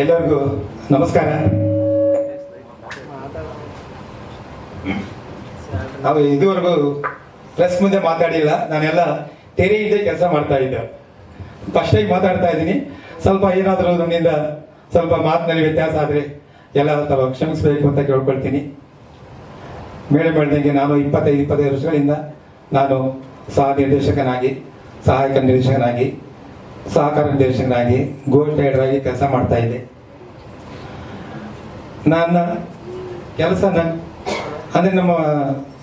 ಎಲ್ಲರಿಗೂ ನಮಸ್ಕಾರ. ನಾವು ಇದುವರೆಗೂ ಪ್ರೆಸ್ ಮುಂದೆ ಮಾತಾಡಿಲ್ಲ. ನಾನೆಲ್ಲ ತೆರೆ ಹಿಂದೆ ಕೆಲಸ ಮಾಡ್ತಾ ಇದ್ದೆ. ಫಸ್ಟ್ ಟೈಮ್ ಮಾತಾಡ್ತಾ ಇದ್ದೀನಿ. ಸ್ವಲ್ಪ ಏನಾದರೂ ನನ್ನಿಂದ ಸ್ವಲ್ಪ ಮಾತಿನಲ್ಲಿ ವ್ಯತ್ಯಾಸ ಆದರೆ ಎಲ್ಲ ಸ್ವಲ್ಪ ಕ್ಷಮಿಸಬೇಕು ಅಂತ ಕೇಳ್ಕೊಳ್ತೀನಿ. ಮೇಡಮ್ ಹೇಳ್ದಂಗೆ ನಾನು 25 ವರ್ಷಗಳಿಂದ ನಾನು ಸಹ ನಿರ್ದೇಶಕನಾಗಿ, ಸಹಾಯಕ ನಿರ್ದೇಶಕನಾಗಿ, ಸಹಕಾರ ನಿರ್ದೇಶಕನಾಗಿ, ಗೋಲ್ಡ್ ರೈಡರ್ ಆಗಿ ಕೆಲಸ ಮಾಡ್ತಾ ಇದ್ದೆ. ನನ್ನ ಕೆಲಸನ ಅಂದರೆ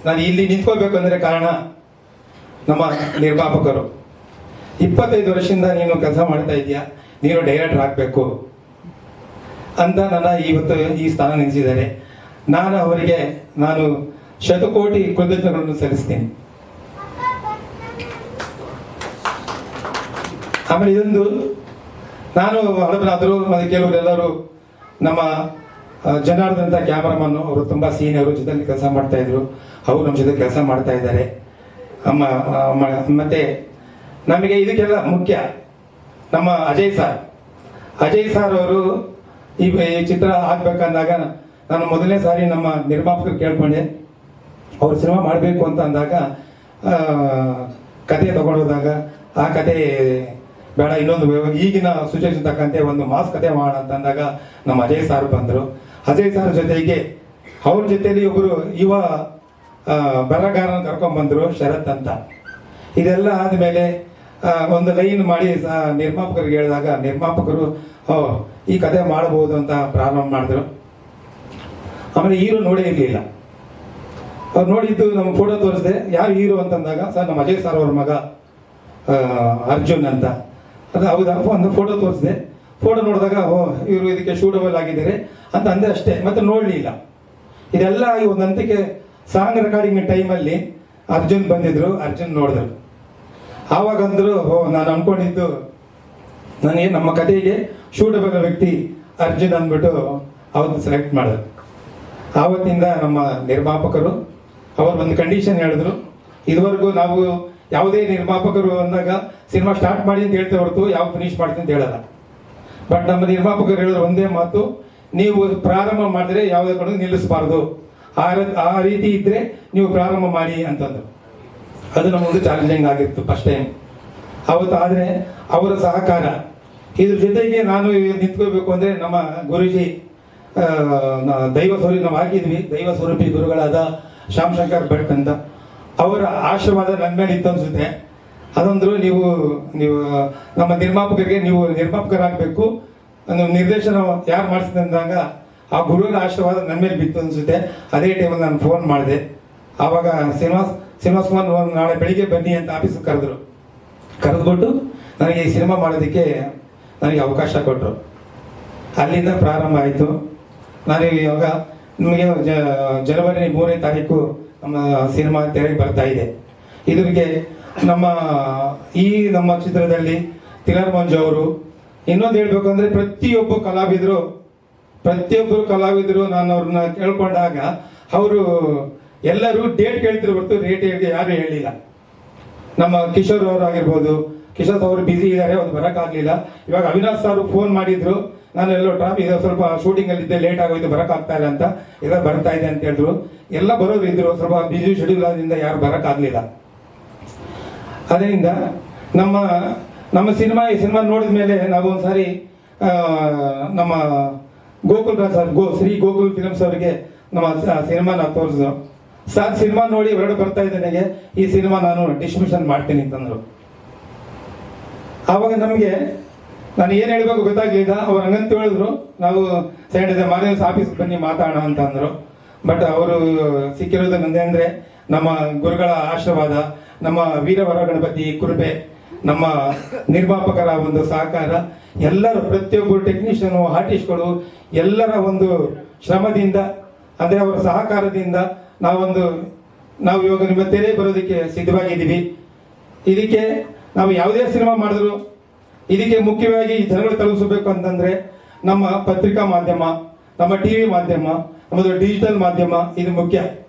ನಾನು ಇಲ್ಲಿ ನಿಂತ್ಕೋಬೇಕು ಅಂದರೆ ಕಾರಣ ನಮ್ಮ ನಿರ್ಮಾಪಕರು. 25 ವರ್ಷದಿಂದ ನೀನು ಕೆಲಸ ಮಾಡ್ತಾ ಇದೆಯಾ, ನೀನು ಡೈರೆಕ್ಟರ್ ಆಗಬೇಕು ಅಂತ ನನ್ನ ಇವತ್ತು ಈ ಸ್ಥಾನ ನಿಲ್ಲಿಸಿದ್ದಾರೆ. ನಾನು ಅವರಿಗೆ ಶತಕೋಟಿ ಕೃತಜ್ಞತೆಗಳನ್ನು ಸಲ್ಲಿಸ್ತೀನಿ. ಆಮೇಲೆ ಇದೊಂದು ನಾನು ಹಳಬರಾದರು, ಕೆಲವರೆಲ್ಲರೂ ನಮ್ಮ ಜನಾರ್ದನ್ ಅಂತ ಕ್ಯಾಮರಾಮನ್ನು, ಅವರು ತುಂಬ ಸೀನಿಯರು, ಜೊತೆಲಿ ಕೆಲಸ ಮಾಡ್ತಾ ಇದ್ರು. ಅವರು ನಮ್ಮ ಜೊತೆ ಕೆಲಸ ಮಾಡ್ತಾ ಇದ್ದಾರೆ. ಮತ್ತೆ ನಮಗೆ ಇದಕ್ಕೆಲ್ಲ ಮುಖ್ಯ ನಮ್ಮ ಅಜಯ್ ಸರ್ ಅವರು ಈ ಚಿತ್ರ ಆಗ್ಬೇಕಂದಾಗ ನಾನು ಮೊದಲನೇ ಸಾರಿ ನಮ್ಮ ನಿರ್ಮಾಪಕರು ಕೇಳ್ಕೊಂಡೆ. ಅವ್ರು ಸಿನಿಮಾ ಮಾಡಬೇಕು ಅಂತ ಅಂದಾಗ ಕತೆ ತಗೊಂಡೋದಾಗ ಆ ಕತೆ ಬೇಡ, ಇನ್ನೊಂದು ಈಗಿನ ಸಿಚುವೇಶನ್ ತಕ್ಕಂತೆ ಒಂದು ಮಾಸ್ ಕತೆ ಮಾಡೋಣ ಅಂತ ಅಂದಾಗ ನಮ್ಮ ಅಜಯ್ ಸರ್ ಬಂದರು. ಅಜಯ್ ಸರ್ ಜೊತೆಗೆ ಅವ್ರ ಜೊತೆಯಲ್ಲಿ ಒಬ್ಬರು ಯುವ ಬರಹಗಾರನ ಕರ್ಕೊಂಡ್ಬಂದರು, ಶರತ್ ಅಂತ. ಇದೆಲ್ಲ ಆದಮೇಲೆ ಒಂದು ಲೈನ್ ಮಾಡಿ ನಿರ್ಮಾಪಕರಿಗೆ ಹೇಳಿದಾಗ ನಿರ್ಮಾಪಕರು ಈ ಕತೆ ಮಾಡಬಹುದು ಅಂತ ಪ್ರಾರಂಭ ಮಾಡಿದ್ರು. ಆಮೇಲೆ ಹೀರೋ ನೋಡೇ ಇರಲಿಲ್ಲ. ಅವ್ರು ನೋಡಿದ್ದು ನಮ್ಮ ಫೋಟೋ ತೋರಿಸಿದೆ. ಯಾರು ಹೀರೋ ಅಂತಂದಾಗ ಸರ್ ನಮ್ಮ ಅಜಯ್ ಸರ್ ಅವ್ರ ಮಗ ಅರ್ಜುನ್ ಅಂತ. ಅದು ಹೌದಾ, ಒಂದು ಫೋಟೋ ತೋರಿಸಿದೆ. ಫೋಟೋ ನೋಡಿದಾಗ ಇವರು ಇದಕ್ಕೆ ಶೂಟಬಲ್ ಆಗಿದ್ದಾರೆ ಅಂತ ಅಂದೆ ಅಷ್ಟೇ, ಮತ್ತೆ ನೋಡಲಿಲ್ಲ. ಇದೆಲ್ಲ ಈ ಒಂದು ಹಂತಕ್ಕೆ ಸಾಂಗ್ ರೆಕಾರ್ಡಿಂಗ್ ಟೈಮಲ್ಲಿ ಅರ್ಜುನ್ ಬಂದಿದ್ರು. ಅರ್ಜುನ್ ನೋಡಿದ್ರು. ಆವಾಗ ಅಂದರು, ನಾನು ಅನ್ಕೊಂಡಿದ್ದು ನನಗೆ ನಮ್ಮ ಕಥೆಗೆ ಶೂಟಬಲ್ ವ್ಯಕ್ತಿ ಅರ್ಜುನ್ ಅಂದ್ಬಿಟ್ಟು ಅವತ್ತು ಸೆಲೆಕ್ಟ್ ಮಾಡಿದ್ರು. ಆವತ್ತಿಂದ ನಮ್ಮ ನಿರ್ಮಾಪಕರು ಅವರು ಒಂದು ಕಂಡೀಷನ್ ಹೇಳಿದ್ರು. ಇದುವರೆಗೂ ನಾವು ಯಾವುದೇ ನಿರ್ಮಾಪಕರು ಅಂದಾಗ ಸಿನಿಮಾ ಸ್ಟಾರ್ಟ್ ಮಾಡಿ ಅಂತ ಹೇಳ್ತೇವೆ ಹೊರತು ಯಾವ ಫಿನಿಶ್ ಮಾಡ್ತೀನಿ ಅಂತ ಹೇಳಲ್ಲ. ಬಟ್ ನಮ್ಮ ನಿರ್ಮಾಪಕರು ಹೇಳಿದ್ರು ಒಂದೇ ಮಾತು, ನೀವು ಪ್ರಾರಂಭ ಮಾಡಿದ್ರೆ ಯಾವುದೇ ಕಡೆ ನಿಲ್ಲಿಸಬಾರ್ದು, ಆ ರೀತಿ ಇದ್ರೆ ನೀವು ಪ್ರಾರಂಭ ಮಾಡಿ ಅಂತಂದ್ರು. ಅದು ನಮ್ಮೊಂದು ಚಾಲೆಂಜಿಂಗ್ ಆಗಿತ್ತು ಫಸ್ಟ್ ಟೈಮ್ ಅವತ್ತು. ಆದರೆ ಅವರ ಸಹಕಾರ, ಇದ್ರ ಜೊತೆಗೆ ನಾನು ನಿಂತ್ಕೋಬೇಕು ಅಂದರೆ ನಮ್ಮ ಗುರುಜಿ ನಾವು ಹಾಕಿದ್ವಿ, ದೈವ ಸ್ವರೂಪಿ ಗುರುಗಳಾದ ಶ್ಯಾಮ್ ಶಂಕರ್ ಭಟ್ ಅಂತ. ಅವರ ಆಶೀರ್ವಾದ ನನ್ನ ಮೇಲೆ ಇತ್ತು ಅನ್ಸುತ್ತೆ. ಅದಂದ್ರು, ನೀವು ನಮ್ಮ ನಿರ್ಮಾಪಕರಿಗೆ ನೀವು ನಿರ್ಮಾಪಕರಾಗಬೇಕು, ನಿರ್ದೇಶನ ಯಾರು ಮಾಡಿಸಿದೆ ಅಂದಾಗ ಆ ಗುರುವಿನ ಆಶೀರ್ವಾದ ನನ್ನ ಮೇಲೆ ಬಿತ್ತು ಅನ್ಸುತ್ತೆ. ಅದೇ ಟೈಮಲ್ಲಿ ನಾನು ಫೋನ್ ಮಾಡಿದೆ. ಆವಾಗ ಶ್ರೀನಿವಾಸ್ ಕುಮಾರ್ ನಾಳೆ ಬೆಳಿಗ್ಗೆ ಬನ್ನಿ ಅಂತ ಆಫೀಸಿಗೆ ಕರೆದ್ಬಿಟ್ಟು ನನಗೆ ಈ ಸಿನಿಮಾ ಮಾಡೋದಕ್ಕೆ ನನಗೆ ಅವಕಾಶ ಕೊಟ್ಟರು. ಅಲ್ಲಿಂದ ಪ್ರಾರಂಭ ಆಯಿತು. ನಾನು ಇವಾಗ ನಿಮಗೆ ಜನವರಿ 3ನೇ ತಾರೀಕು ನಮ್ಮ ಸಿನಿಮಾ ತೆರೆಗೆ ಬರ್ತಾ ಇದೆ. ಇದ್ರಿಗೆ ನಮ್ಮ ಚಿತ್ರದಲ್ಲಿ ತಿಲರ್ ಮಂಜು ಅವರು, ಇನ್ನೊಂದು ಹೇಳ್ಬೇಕು ಅಂದರೆ ಪ್ರತಿಯೊಬ್ಬರು ಕಲಾವಿದರು ನಾನು ಅವ್ರನ್ನ ಕೇಳ್ಕೊಂಡಾಗ ಅವರು ಎಲ್ಲರೂ ಡೇಟ್ ಕೇಳ್ತಿರೋ ಹೊರತು ರೇಟ್ ಯಾರು ಹೇಳಿಲ್ಲ. ನಮ್ಮ ಕಿಶೋರ್ ಅವರು ಆಗಿರ್ಬೋದು, ಕಿಶೋರ್ ಅವರು ಬ್ಯುಸಿ ಇದ್ದಾರೆ, ಅವ್ರು ಬರೋಕ್ಕಾಗಲಿಲ್ಲ. ಇವಾಗ ಅವಿನಾಶ್ ಸರ್ ಫೋನ್ ಮಾಡಿದ್ರು, ನಾನು ಎಲ್ಲೋ ಟ್ರಾಫಿಕ್ ಸ್ವಲ್ಪ ಶೂಟಿಂಗಲ್ಲಿ ಇದ್ದೆ, ಲೇಟ್ ಆಗೋಯ್ತು, ಬರೋಕ್ಕಾಗ್ತಾ ಇಲ್ಲ ಅಂತ. ಎಲ್ಲ ಬರ್ತಾ ಇದೆ ಅಂತ ಹೇಳಿದ್ರು. ಎಲ್ಲ ಬರೋರು ಇದ್ರು, ಸ್ವಲ್ಪ ಬ್ಯುಸಿ ಶೆಡ್ಯೂಲ್ ಆದ್ರಿಂದ ಯಾರು ಬರೋಕ್ಕಾಗಲಿಲ್ಲ. ಅದರಿಂದ ನಮ್ಮ ಈ ಸಿನಿಮಾ ನೋಡಿದ ಮೇಲೆ ನಾವು ಒಂದ್ಸಾರಿ ನಮ್ಮ ಗೋಕುಲ್ ರಾಜ್ ಸರ್, ಶ್ರೀ ಗೋಕುಲ್ ಫಿಲ್ಮ್ಸ್ ಅವರಿಗೆ ನಮ್ಮ ಸಿನಿಮಾನ ತೋರಿಸಿದ್ರು. ಸರ್ ಸಿನಿಮಾ ನೋಡಿ ಹೊರಡು ಬರ್ತಾ ಇದೆ, ನನಗೆ ಈ ಸಿನಿಮಾ ನಾನು ಡಿಸ್ಟ್ರಿಬ್ಯೂಷನ್ ಮಾಡ್ತೀನಿ ಅಂತಂದ್ರು. ಆವಾಗ ನಮಗೆ ನಾನು ಏನು ಹೇಳಬೇಕು ಗೊತ್ತಾಗ್ಲಿಲ್ಲ. ಅವ್ರು ಹಂಗಂತ ಹೇಳಿದ್ರು, ನಾವು ಮಾರ್ನಿಂಗ್ ಆಫೀಸ್ಗೆ ಬನ್ನಿ ಮಾತಾಡೋಣ ಅಂತಂದ್ರು. ಬಟ್ ಅವರು ಸಿಕ್ಕಿರೋದು ನಂದೇಂದ್ರೆ ನಮ್ಮ ಗುರುಗಳ ಆಶೀರ್ವಾದ, ನಮ್ಮ ವೀರವರ ಗಣಪತಿ ಕೃಪೆ, ನಮ್ಮ ನಿರ್ಮಾಪಕರ ಒಂದು ಸಹಕಾರ, ಎಲ್ಲರೂ ಪ್ರತಿಯೊಬ್ಬರು ಟೆಕ್ನಿಷಿಯನು, ಆರ್ಟಿಸ್ಟ್ಗಳು ಎಲ್ಲರ ಒಂದು ಶ್ರಮದಿಂದ, ಅಂದರೆ ಅವರ ಸಹಕಾರದಿಂದ ನಾವು ಇವಾಗ ನಿಮ್ಮ ತೆರೆ ಬರೋದಕ್ಕೆ ಸಿದ್ಧವಾಗಿದ್ದೀವಿ. ಇದಕ್ಕೆ ನಾವು ಯಾವುದೇ ಸಿನಿಮಾ ಮಾಡಿದ್ರು ಇದಕ್ಕೆ ಮುಖ್ಯವಾಗಿ ಜನಗಳು ತಲುಪಿಸಬೇಕು ಅಂತಂದ್ರೆ ನಮ್ಮ ಪತ್ರಿಕಾ ಮಾಧ್ಯಮ, ನಮ್ಮ ಟಿವಿ ಮಾಧ್ಯಮ, ನಮ್ಮದು ಡಿಜಿಟಲ್ ಮಾಧ್ಯಮ ಇದು ಮುಖ್ಯ.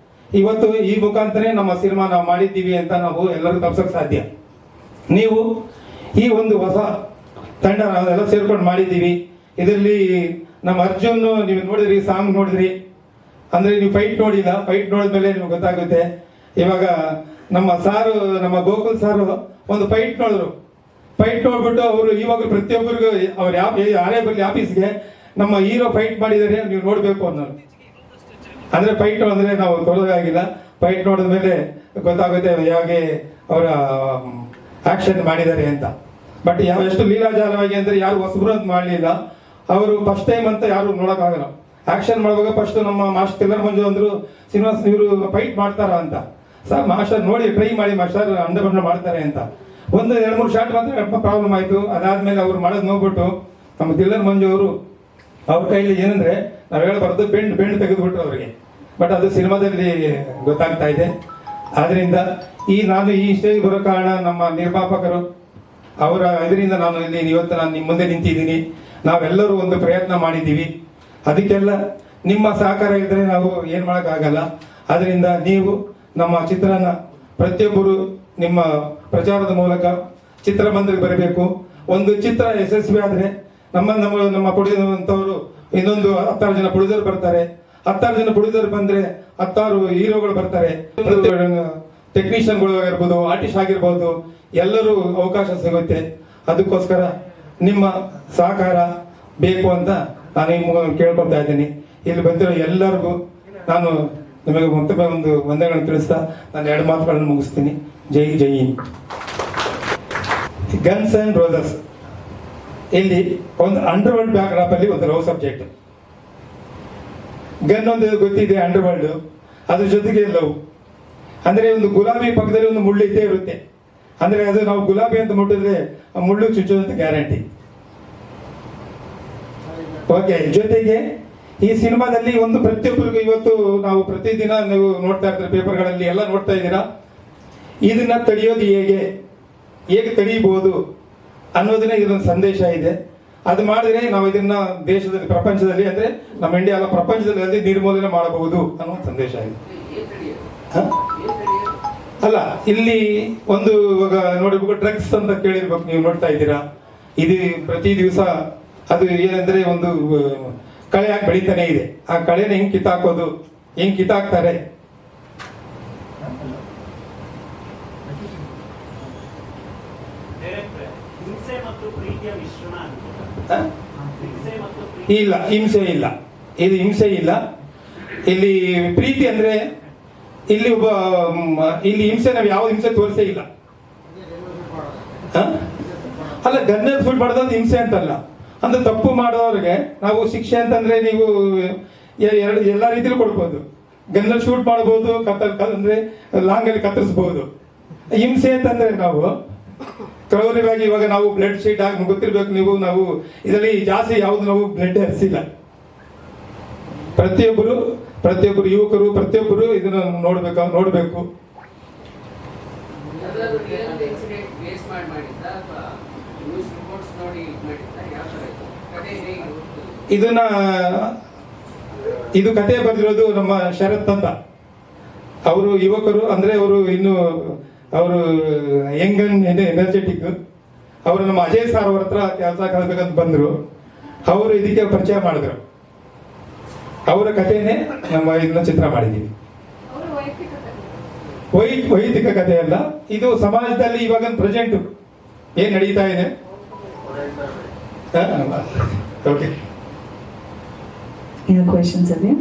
ಇವತ್ತು ಈ ಮುಖಾಂತರ ನಮ್ಮ ಸಿನಿಮಾ ನಾವು ಮಾಡಿದ್ದೀವಿ ಅಂತ ನಾವು ಎಲ್ಲರೂ ತಪ್ಪಿಸೋಕೆ ಸಾಧ್ಯ. ನೀವು ಈ ಒಂದು ಹೊಸ ತಂಡ ನಾವೆಲ್ಲ ಸೇರ್ಕೊಂಡು ಮಾಡಿದ್ದೀವಿ, ಇದರಲ್ಲಿ ನಮ್ಮ ಅರ್ಜುನ್ ನೀವು ನೋಡಿದ್ರಿ, ಸಾಂಗ್ ನೋಡಿದ್ರಿ ಅಂದ್ರೆ ನೀವು ಫೈಟ್ ನೋಡಿಲ್ಲ, ಫೈಟ್ ನೋಡಿದ್ಮೇಲೆ ನಿಮ್ಗೆ ಗೊತ್ತಾಗುತ್ತೆ. ಇವಾಗ ನಮ್ಮ ಸಾರು, ನಮ್ಮ ಗೋಕುಲ್ ಸಾರು ಒಂದು ಫೈಟ್ ನೋಡಿದ್ರು. ಫೈಟ್ ನೋಡ್ಬಿಟ್ಟು ಅವರು ಇವಾಗ ಪ್ರತಿಯೊಬ್ಬರಿಗೂ ಅವ್ರು ಯಾರೇ ಬರಲಿ ಆಫೀಸ್ಗೆ ನಮ್ಮ ಹೀರೋ ಫೈಟ್ ಮಾಡಿದರೆ ನೀವು ನೋಡ್ಬೇಕು ಅನ್ನೋದು. ಅಂದ್ರೆ ಫೈಟ್ ಅಂದ್ರೆ ನಾವು ತೊಳಗಾಗಿಲ್ಲ, ಫೈಟ್ ನೋಡಿದ್ಮೇಲೆ ಗೊತ್ತಾಗುತ್ತೆ ಹೇಗೆ ಅವರ ಆಕ್ಷನ್ ಮಾಡಿದ್ದಾರೆ ಅಂತ. ಬಟ್ ಎಷ್ಟು ಲೀಲಾಜಾಲವಾಗಿ ಅಂದ್ರೆ ಯಾರು ಹೊಸಬ್ರು ಅಂತ ಮಾಡಲಿಲ್ಲ. ಅವರು ಫಸ್ಟ್ ಟೈಮ್ ಅಂತ ಯಾರು ನೋಡೋಕ್ಕಾಗಲ್ಲ. ಆಕ್ಷನ್ ಮಾಡುವಾಗ ಫಸ್ಟ್ ನಮ್ಮ ಮಾಸ್ಟರ್ ತಿಲ್ಲರ್ ಮಂಜು ಅಂದ್ರು, ಶ್ರೀನಿವಾಸ್ ಇವರು ಫೈಟ್ ಮಾಡ್ತಾರ ಅಂತ. ಸರ್ ಮಾಸ್ಟರ್ ನೋಡಿ ಟ್ರೈ ಮಾಡಿ ಮಾಸ್ಟರ್, ಅಂಡ ಮಾಡ್ತಾರೆ ಅಂತ. ಒಂದು 2-3 ಶಾಟ್ ಮಾತ್ರ ಪ್ರಾಬ್ಲಮ್ ಆಯ್ತು. ಅದಾದ್ಮೇಲೆ ಅವ್ರು ಮಾಡೋದು ನೋಡ್ಬಿಟ್ಟು ನಮ್ಮ ತಿಲ್ಲರ್ ಮಂಜು ಅವರು ಅವ್ರ ಕೈಲಿ ಏನಂದ್ರೆ ನಾವು ಹೇಳಬಾರ್ದು, ಬೆಂಡ್ ತೆಗೆದುಬಿಟ್ರು ಅವರಿಗೆ. ಬಟ್ ಅದು ಸಿನಿಮಾದಲ್ಲಿ ಗೊತ್ತಾಗ್ತಾ ಇದೆ. ಆದ್ರಿಂದ ನಾನು ಈ ಸ್ಟೇಜ್ ಬರೋ ಕಾರಣ ನಮ್ಮ ನಿರ್ಮಾಪಕರು, ಅವರ ಇದರಿಂದ ನಾನು ಇಲ್ಲಿ ಇವತ್ತು ನಾನು ನಿಮ್ಮ ಮುಂದೆ ನಿಂತಿದ್ದೀನಿ. ನಾವೆಲ್ಲರೂ ಒಂದು ಪ್ರಯತ್ನ ಮಾಡಿದ್ದೀವಿ. ಅದಕ್ಕೆಲ್ಲ ನಿಮ್ಮ ಸಹಕಾರ ಇದ್ದರೆ ನಾವು ಏನು ಮಾಡೋಕ್ಕಾಗಲ್ಲ. ಅದರಿಂದ ನೀವು ನಮ್ಮ ಚಿತ್ರನ ಪ್ರತಿಯೊಬ್ಬರು ನಿಮ್ಮ ಪ್ರಚಾರದ ಮೂಲಕ ಚಿತ್ರಮಂದಿರಕ್ಕೆ ಬರಬೇಕು. ಒಂದು ಚಿತ್ರ ಯಶಸ್ವಿ ಆದರೆ ನಮ್ಮ ಪುಡಿದಂಥವರು ಇನ್ನೊಂದು 16 ಜನ ಪ್ರೊಡ್ಯೂಸರ್ ಬರ್ತಾರೆ. 16 ಜನ ಪ್ರೊಡ್ಯೂಸರ್ ಬಂದರೆ 16 ಹೀರೋಗಳು ಬರ್ತಾರೆ. ಟೆಕ್ನಿಷಿಯನ್ಗಳು ಆಗಿರ್ಬೋದು, ಆರ್ಟಿಸ್ಟ್ ಆಗಿರ್ಬೋದು, ಎಲ್ಲರೂ ಅವಕಾಶ ಸಿಗುತ್ತೆ. ಅದಕ್ಕೋಸ್ಕರ ನಿಮ್ಮ ಸಹಕಾರ ಬೇಕು ಅಂತ ನಾನು ನಿಮ್ಗೆ ಕೇಳ್ಕೊಳ್ತಾ ಇದ್ದೀನಿ. ಇಲ್ಲಿ ಬಂದಿರೋ ಎಲ್ಲರಿಗೂ ನಾನು ನಿಮಗೆ ಮತ್ತೊಮ್ಮೆ ಒಂದು ವಂದನೆಗಳನ್ನು ತಿಳಿಸ್ತಾ ನಾನು 2 ಮಾತುಗಳನ್ನು ಮುಗಿಸ್ತೀನಿ. ಜೈ ಜೈ ಹಿಂದ್. ಗನ್ಸ್ ಅಂಡ್ ರೋಸಸ್ ಇಲ್ಲಿ ಒಂದು ಅಂಡರ್ವರ್ಲ್ಡ್ ಬ್ಯಾಕ್ಡ್ರಾಪ್ ಅಲ್ಲಿ ಒಂದು ಲವ್ ಸಬ್ಜೆಕ್ಟ್. ಗನ್ ಒಂದು ಗೊತ್ತಿದೆ, ಅಂಡರ್ವರ್ಲ್ಡ್, ಅದ್ರ ಜೊತೆಗೆ ಲವ್. ಅಂದ್ರೆ ಒಂದು ಗುಲಾಬಿ ಪಕ್ಕದಲ್ಲಿ ಒಂದು ಮುಳ್ಳು ಇದ್ದೇ ಇರುತ್ತೆ. ಅಂದ್ರೆ ಅದು ನಾವು ಗುಲಾಬಿ ಅಂತ ಮುಟ್ಟಿದ್ರೆ ಆ ಮುಳ್ಳು ಚುಚ್ಚುವಂತ ಗ್ಯಾರಂಟಿ. ಓಕೆ, ಜೊತೆಗೆ ಈ ಸಿನಿಮಾದಲ್ಲಿ ಒಂದು ಪ್ರತಿಯೊಬ್ಬರಿಗೂ ಇವತ್ತು ನಾವು ಪ್ರತಿದಿನ ನೀವು ನೋಡ್ತಾ ಇರ್ತೀರ, ಪೇಪರ್ಗಳಲ್ಲಿ ಎಲ್ಲ ನೋಡ್ತಾ ಇದ್ದೀರಾ. ಇದನ್ನ ತಡೆಯೋದು ಹೇಗೆ ತಡೆಯಬಹುದು ಅನ್ನೋದನ್ನೇ ಇದೊಂದು ಸಂದೇಶ ಇದೆ. ಅದು ಮಾಡಿದ್ರೆ ನಾವು ಇದನ್ನ ದೇಶದಲ್ಲಿ, ಪ್ರಪಂಚದಲ್ಲಿ, ಅಂದ್ರೆ ನಮ್ಮ ಇಂಡಿಯಾ ಅಲ್ಲ ಪ್ರಪಂಚದಲ್ಲಿ ನಿರ್ಮೂಲನೆ ಮಾಡಬಹುದು ಅನ್ನೋ ಸಂದೇಶ ಇದೆ. ಅಲ್ಲ, ಇಲ್ಲಿ ಒಂದು ಇವಾಗ ನೋಡಿರ್ಬೇಕು, ಡ್ರಗ್ಸ್ ಅಂತ ಕೇಳಿರ್ಬೇಕು, ನೀವು ನೋಡ್ತಾ ಇದ್ದೀರಾ. ಇದು ಪ್ರತಿ ದಿವಸ ಅದು ಏನಂದ್ರೆ ಒಂದು ಕಳೆ ಆಗಿ ಬೆಳೀತಾನೆ ಇದೆ. ಆ ಕಳೆನ ಹೆಂಗ್ ಕಿತ್ತಾಕೋದು, ಹೆಂಗ್ ಕಿತ್ತಾಕ್ತಾರೆ. ಇಲ್ಲ, ಹಿಂಸೆ ಇಲ್ಲ, ಇದು ಹಿಂಸೆ ಇಲ್ಲ. ಇಲ್ಲಿ ಪ್ರೀತಿ ಅಂದ್ರೆ ಇಲ್ಲಿ ಹಿಂಸೆ ನಾವು ಯಾವ ಹಿಂಸೆ ತೋರಿಸೇ ಇಲ್ಲ. ಅಲ್ಲ, ಗನ್ನಲ್ಲಿ ಫುಡ್ ಮಾಡೋದು ಹಿಂಸೆ ಅಂತಲ್ಲ. ಅಂದ್ರೆ ತಪ್ಪು ಮಾಡೋರಿಗೆ ನಾವು ಶಿಕ್ಷೆ ಅಂತಂದ್ರೆ ನೀವು ಎಲ್ಲಾ ರೀತಿಲೂ ಕೊಡ್ಬೋದು. ಗನ್ನಲ್ಲಿ ಶೂಟ್ ಮಾಡ್ಬೋದು, ಅಂದ್ರೆ ಲಾಂಗ್ ಅಲ್ಲಿ ಕತ್ತರಿಸಬಹುದು. ಹಿಂಸೆ ಅಂತಂದ್ರೆ ನಾವು ಕ್ರೌರ್ಯವಾಗಿ ಇವಾಗ ನಾವು ಬ್ಲಡ್ ಶೀಟ್ ಆಗಿ ಗೊತ್ತಿರ್ಬೇಕು ನೀವು, ನಾವು ಇದರಲ್ಲಿ ಜಾಸ್ತಿ ಯಾವ್ದು ನಾವು ಬ್ಲಡ್ ಹರಿಸಿಲ್ಲ. ಪ್ರತಿಯೊಬ್ಬರು ಯುವಕರು ಪ್ರತಿಯೊಬ್ಬರು ಇದನ್ನ ನೋಡ್ಬೇಕು. ಇದು ಕಥೆ ಬರೆದಿರೋದು ನಮ್ಮ ಶರತ್ ಅಂತ. ಅವರು ಯುವಕರು, ಅಂದ್ರೆ ಅವರು ಅವರು ಯಂಗ್ ಅಂಡ್ ಎನರ್ಜೆಟಿಕ್. ಅವರು ನಮ್ಮ ಅಜಯ್ ಸಾರ್ ಅವ್ರ ಹತ್ರ ಕೆಲಸ ಕಲಿಬೇಕಂತ ಬಂದ್ರು. ಅವರು ಇದಕ್ಕೆ ಪರಿಚಯ ಮಾಡಿದ್ರು. ಅವರ ಕಥೆನೇ ನಮ್ಮ ಇದನ್ನ ಚಿತ್ರ ಮಾಡಿದ್ದೀವಿ. ವೈಯಕ್ತಿಕ ಕಥೆ ಅಲ್ಲ, ಇದು ಸಮಾಜದಲ್ಲಿ ಇವಾಗ ಪ್ರೆಸೆಂಟ್ ಏನ್ ನಡೀತಾ ಇದೆ. ಓಕೆ, ಏನು ಕ್ವೆಶ್ಚನ್ಸ್ ಅಲ್ಲಿ?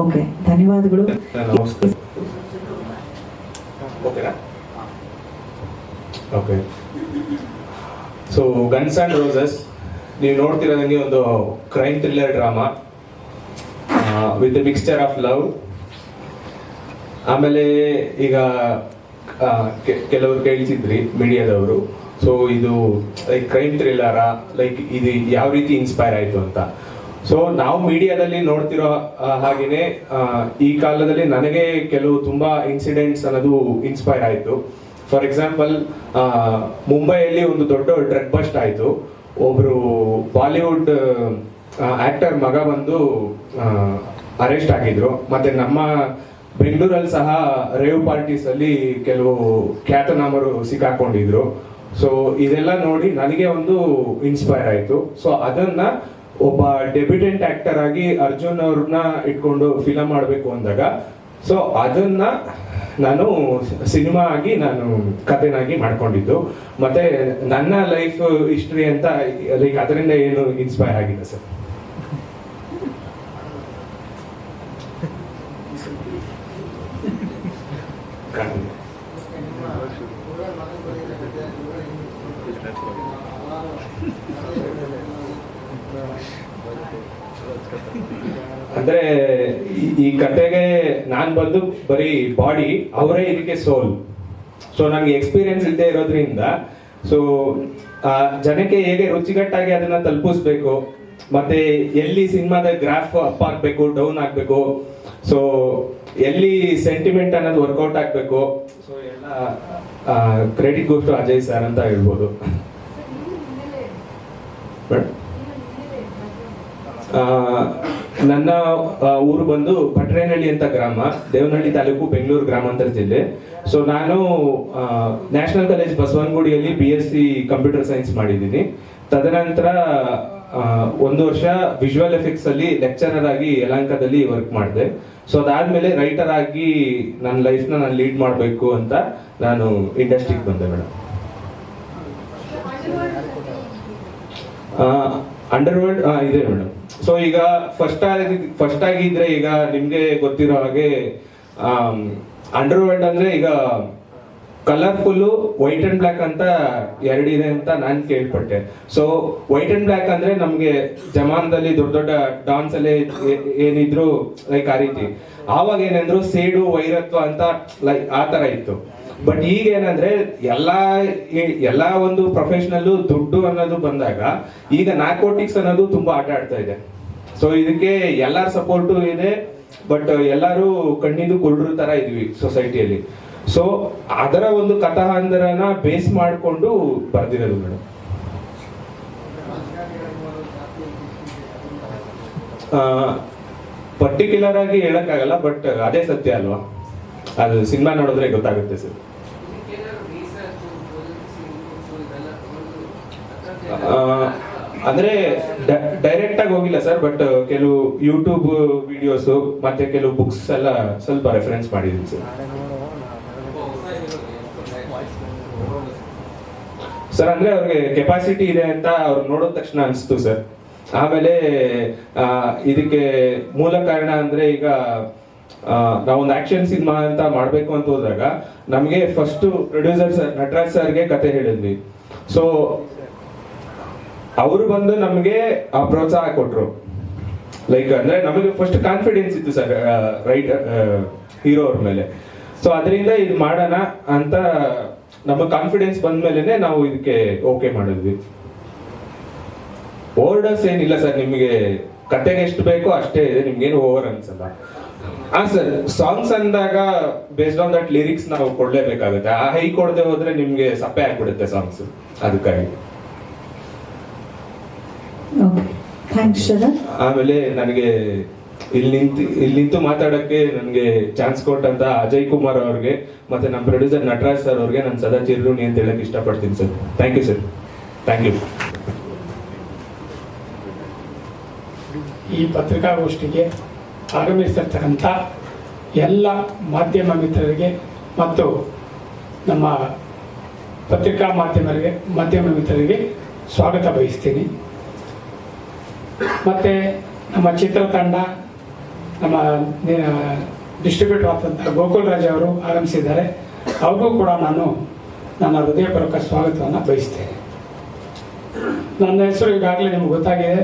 ಓಕೆ, ಧನ್ಯವಾದಗಳು. Okay, so guns and roses ನೀವು ನೋಡ್ತಿರೋದಂಗೆ ಒಂದು crime thriller drama with mixture of love. ಆಮೇಲೆ ಈಗ ಕೆಲವರು ಕೇಳ್ತಿದ್ರಿ ಮೀಡಿಯಾದವರು, ಸೊ ಇದು ಲೈಕ್ ಕ್ರೈಮ್ ಥ್ರಿಲ್ಲರಾ, ಲೈಕ್ ಇದು ಯಾವ ರೀತಿ ಇನ್ಸ್ಪೈರ್ ಆಯಿತು ಅಂತ. ಸೊ ನಾವು ಮೀಡಿಯಾದಲ್ಲಿ ನೋಡ್ತಿರೋ ಹಾಗೇನೆ ಈ ಕಾಲದಲ್ಲಿ ನನಗೆ ಕೆಲವು ತುಂಬಾ ಇನ್ಸಿಡೆಂಟ್ಸ್ ಅನ್ನೋದು ಇನ್ಸ್ಪೈರ್ ಆಯಿತು. ಫಾರ್ ಎಕ್ಸಾಂಪಲ್, ಮುಂಬೈಯಲ್ಲಿ ಒಂದು ದೊಡ್ಡ ಡ್ರಗ್ ಬಸ್ಟ್ ಆಯಿತು. ಒಬ್ರು ಬಾಲಿವುಡ್ ಆಕ್ಟರ್ ಮಗ ಬಂದು ಅರೆಸ್ಟ್ ಆಗಿದ್ರು. ಮತ್ತೆ ನಮ್ಮ ಬೆಂಗಳೂರಲ್ಲಿ ಸಹ ರೇವ್ ಪಾರ್ಟೀಸ್ ಅಲ್ಲಿ ಕೆಲವು ಖ್ಯಾತನಾಮರು ಸಿಕ್ಕಾಕೊಂಡಿದ್ರು. ಸೊ ಇದೆಲ್ಲ ನೋಡಿ ನನಗೆ ಒಂದು ಇನ್ಸ್ಪೈರ್ ಆಯಿತು. ಸೊ ಅದನ್ನ ಒಬ್ಬ ಡೆಬ್ಯೂಟೆಂಟ್ ಆಕ್ಟರ್ ಆಗಿ ಅರ್ಜುನ್ ಅವ್ರನ್ನ ಇಟ್ಕೊಂಡು ಫಿಲಮ್ ಮಾಡಬೇಕು ಅಂದಾಗ ಸೊ ಅದನ್ನ ನಾನು ಸಿನಿಮಾ ಆಗಿ ನಾನು ಕಥೆನಾಗಿ ಮಾಡ್ಕೊಂಡಿದ್ದು. ಮತ್ತೆ ನನ್ನ ಲೈಫ್ ಹಿಸ್ಟ್ರಿ ಅಂತ ಲೈಕ್ ಅದರಿಂದ ಏನು ಇನ್ಸ್ಪೈರ್ ಆಗಿದೆ ಸರ್. ಅಂದ್ರೆ ಈ ಕತೆಗೆ ನಾನ್ ಬಂದು ಬರೀ ಬಾಡಿ, ಅವರೇ ಇದಕ್ಕೆ ಸೋಲ್. ಸೊ ನನಗೆ ಎಕ್ಸ್ಪೀರಿಯನ್ಸ್ ಇಲ್ಲದೆ ಇರೋದ್ರಿಂದ ಸೊ ಜನಕ್ಕೆ ಹೇಗೆ ರುಚಿಗಟ್ಟಾಗಿ ಅದನ್ನ ತಲುಪಿಸ್ಬೇಕು, ಮತ್ತೆ ಎಲ್ಲಿ ಸಿನಿಮಾದ ಗ್ರಾಫ್ ಅಪ್ ಆಗ್ಬೇಕು, ಡೌನ್ ಆಗ್ಬೇಕು, ಸೊ ಎಲ್ಲಿ ಸೆಂಟಿಮೆಂಟ್ ಅನ್ನೋದು ವರ್ಕೌಟ್ ಆಗ್ಬೇಕು, ಸೊ ಎಲ್ಲ credit goes to Ajay sir ಅಂತ ಹೇಳ್ಬೋದು. ನನ್ನ ಊರು ಬಂದು ಭಟ್ರೇನಹಳ್ಳಿ ಅಂತ ಗ್ರಾಮ, ದೇವನಹಳ್ಳಿ ತಾಲೂಕು, ಬೆಂಗಳೂರು ಗ್ರಾಮಾಂತರ ಜಿಲ್ಲೆ. ಸೊ ನಾನು ನ್ಯಾಷನಲ್ ಕಾಲೇಜ್ ಬಸವನಗುಡಿಯಲ್ಲಿ BSc ಕಂಪ್ಯೂಟರ್ ಸೈನ್ಸ್ ಮಾಡಿದ್ದೀನಿ. ತದನಂತರ 1 ವರ್ಷ ವಿಜುವಲ್ ಎಫೆಕ್ಟ್ಸ್ ಅಲ್ಲಿ ಲೆಕ್ಚರರ್ ಆಗಿ ಯಲಹಂಕದಲ್ಲಿ ವರ್ಕ್ ಮಾಡಿದೆ. ಸೊ ಅದಾದ್ಮೇಲೆ ರೈಟರ್ ಆಗಿ ನನ್ನ ಲೈಫ್ನ ನಾನು ಲೀಡ್ ಮಾಡಬೇಕು ಅಂತ ನಾನು ಇಂಡಸ್ಟ್ರಿಗೆ ಬಂದೆ ಮೇಡಮ್. ಅಂಡರ್ವರ್ಲ್ಡ್ ಇದೆ ಮೇಡಮ್. ಸೊ ಈಗ ಫಸ್ಟ್ ಆಗಿದ್ರೆ ಈಗ ನಿಮ್ಗೆ ಗೊತ್ತಿರೋ ಹಾಗೆ ಅಂಡರ್ವರ್ಲ್ಡ್ ಅಂದ್ರೆ ಈಗ ಕಲರ್ಫುಲ್ ವೈಟ್ ಅಂಡ್ ಬ್ಲ್ಯಾಕ್ ಅಂತ ಎರಡಿದೆ ಅಂತ ನಾನು ಕೇಳ್ಪಟ್ಟೆ. ಸೊ ವೈಟ್ ಅಂಡ್ ಬ್ಲ್ಯಾಕ್ ಅಂದ್ರೆ ನಮ್ಗೆ ಜಮಾನದಲ್ಲಿ ದೊಡ್ಡ ದೊಡ್ಡ ಡಾನ್ಸ್ ಅಲ್ಲೇ ಏನಿದ್ರು ಲೈಕ್ ಆ ರೀತಿ. ಆವಾಗ ಏನಂದ್ರು ಸೇಡು ವೈರತ್ವ ಅಂತ ಲೈಕ್ ಆ ತರ ಇತ್ತು. ಬಟ್ ಈಗ ಏನಂದ್ರೆ ಎಲ್ಲಾ ಒಂದು ಪ್ರೊಫೆಷನಲ್ ದುಡ್ಡು ಅನ್ನೋದು ಬಂದಾಗ ಈಗ ನಾರ್ಕೋಟಿಕ್ಸ್ ಅನ್ನೋದು ತುಂಬಾ ಆಟ ಆಡ್ತಾ ಇದೆ. ಸೊ ಇದಕ್ಕೆ ಎಲ್ಲಾರ ಸಪೋರ್ಟು ಇದೆ, ಬಟ್ ಎಲ್ಲರೂ ಕಣ್ಣಿಂದು ಕುರುಡ್ರ ತರ ಇದ್ವಿ ಸೊಸೈಟಿಯಲ್ಲಿ. ಸೊ ಅದರ ಒಂದು ಕಥಾಹಂದರನ ಬೇಸ್ ಮಾಡಿಕೊಂಡು ಬರ್ದಿರೋದು ಮೇಡಮ್. ಪರ್ಟಿಕ್ಯುಲರ್ ಆಗಿ ಹೇಳಕ್ಕಾಗಲ್ಲ, ಬಟ್ ಅದೇ ಸತ್ಯ ಅಲ್ವಾ, ಅದು ಸಿನಿಮಾ ನೋಡಿದ್ರೆ ಗೊತ್ತಾಗುತ್ತೆ ಸರ್. ಅಂದ್ರೆ ಡೈರೆಕ್ಟ್ ಆಗಿ ಹೋಗಿಲ್ಲ ಸರ್, ಬಟ್ ಕೆಲವು ಯೂಟ್ಯೂಬ್ ವಿಡಿಯೋಸ್ ಮತ್ತೆ ಕೆಲವು ಬುಕ್ಸ್ ಎಲ್ಲ ಸ್ವಲ್ಪ ರೆಫರೆನ್ಸ್ ಮಾಡಿದ್ದೀನಿ ಸರ್. ಸರ್ ಅಂದ್ರೆ ಅವ್ರಿಗೆ ಕೆಪಾಸಿಟಿ ಇದೆ ಅಂತ ಅವ್ರು ನೋಡಿದ ತಕ್ಷಣ ಅನಿಸ್ತು ಸರ್. ಆಮೇಲೆ ಇದಕ್ಕೆ ಮೂಲ ಕಾರಣ ಅಂದ್ರೆ ಈಗ ನಾವೊಂದು ಆಕ್ಷನ್ ಸಿನಿಮಾ ಅಂತ ಮಾಡ್ಬೇಕು ಅಂತ ಹೋದಾಗ ನಮ್ಗೆ ಫಸ್ಟ್ ಪ್ರೊಡ್ಯೂಸರ್ ಸರ್ ನಟರಾಜ್ ಸರ್ಗೆ ಕತೆ ಹೇಳಿದ್ವಿ. ಸೊ ಅವರು ಬಂದು ನಮಗೆ ಪ್ರೋತ್ಸಾಹ ಕೊಟ್ರು. ಲೈಕ್ ಅಂದ್ರೆ ನಮಗೆ ಫಸ್ಟ್ ಕಾನ್ಫಿಡೆನ್ಸ್ ಇತ್ತು ಸರ್ ಹೀರೋ ಅವ್ರ ಮೇಲೆ. ಸೊ ಅದರಿಂದ ಇದು ಮಾಡೋಣ ಅಂತ ನಮಗೆ ಕಾನ್ಫಿಡೆನ್ಸ್ ಬಂದ್ಮೇಲೆ ನಾವು ಇದಕ್ಕೆ ಓಕೆ ಮಾಡಿದ್ವಿ. ಓವರ್ಡಸ್ ಏನಿಲ್ಲ ಸರ್, ನಿಮಗೆ ಕತೆಗೆ ಎಷ್ಟು ಬೇಕೋ ಅಷ್ಟೇ ಇದೆ, ನಿಮ್ಗೇನು ಓವರ್ ಅನ್ಸಲ್ಲ. ಸರ್ ಸಾಂಗ್ಸ್ ಅಂದಾಗ ಬೇಸ್ಡ್ ಆನ್ ದಟ್ ಲಿರಿಕ್ಸ್ ನಾವು ಕೊಡ್ಲೇಬೇಕಾಗುತ್ತೆ. ಆ ಹೈ ಕೊಡದೆ ಹೋದ್ರೆ ನಿಮ್ಗೆ ಸಪ್ಪೆ ಆಗ್ಬಿಡುತ್ತೆ ಸಾಂಗ್ಸ್, ಅದಕ್ಕಾಗಿ. ಆಮೇಲೆ ನನಗೆ ಇಲ್ಲಿ ನಿಂತು ಮಾತಾಡಕ್ಕೆ ನನಗೆ ಚಾನ್ಸ್ ಕೊಟ್ಟಂತ ಅಜಯ್ ಕುಮಾರ್ ಅವ್ರಿಗೆ ಮತ್ತೆ ನಮ್ಮ ಪ್ರೊಡ್ಯೂಸರ್ ನಟರಾಜ್ ಸರ್ ಅವ್ರಿಗೆ ನಾನು ಸದಾ ಚಿರಋಣಿ ಅಂತ ಹೇಳಕ್ ಇಷ್ಟಪಡ್ತೀನಿ sir. Thank you sir, thank you. ಈ ಪತ್ರಿಕಾಗೋಷ್ಠಿಗೆ ಆಗಮಿಸಿರ್ತಕ್ಕಂಥ ಎಲ್ಲ ಮಾಧ್ಯಮ ಮಿತ್ರರಿಗೆ ಮತ್ತು ನಮ್ಮ ಪತ್ರಿಕಾ ಮಾಧ್ಯಮ ಮಿತ್ರರಿಗೆ ಸ್ವಾಗತ ಬಯಸ್ತೀನಿ. ಮತ್ತು ನಮ್ಮ ಚಿತ್ರತಂಡ, ನಮ್ಮ ಡಿಸ್ಟ್ರಿಬ್ಯೂಟರ್ ಆದಂಥ ಗೋಕುಲ್ ರಾಜ್ ಅವರು ಆಗಮಿಸಿದ್ದಾರೆ. ಅವ್ರಿಗೂ ಕೂಡ ನಾನು ನನ್ನ ಹೃದಯಪೂರ್ವಕ ಸ್ವಾಗತವನ್ನು ಬಯಸ್ತೇನೆ. ನನ್ನ ಹೆಸರು ಈಗಾಗಲೇ ನಿಮ್ಗೆ ಗೊತ್ತಾಗಿದೆ,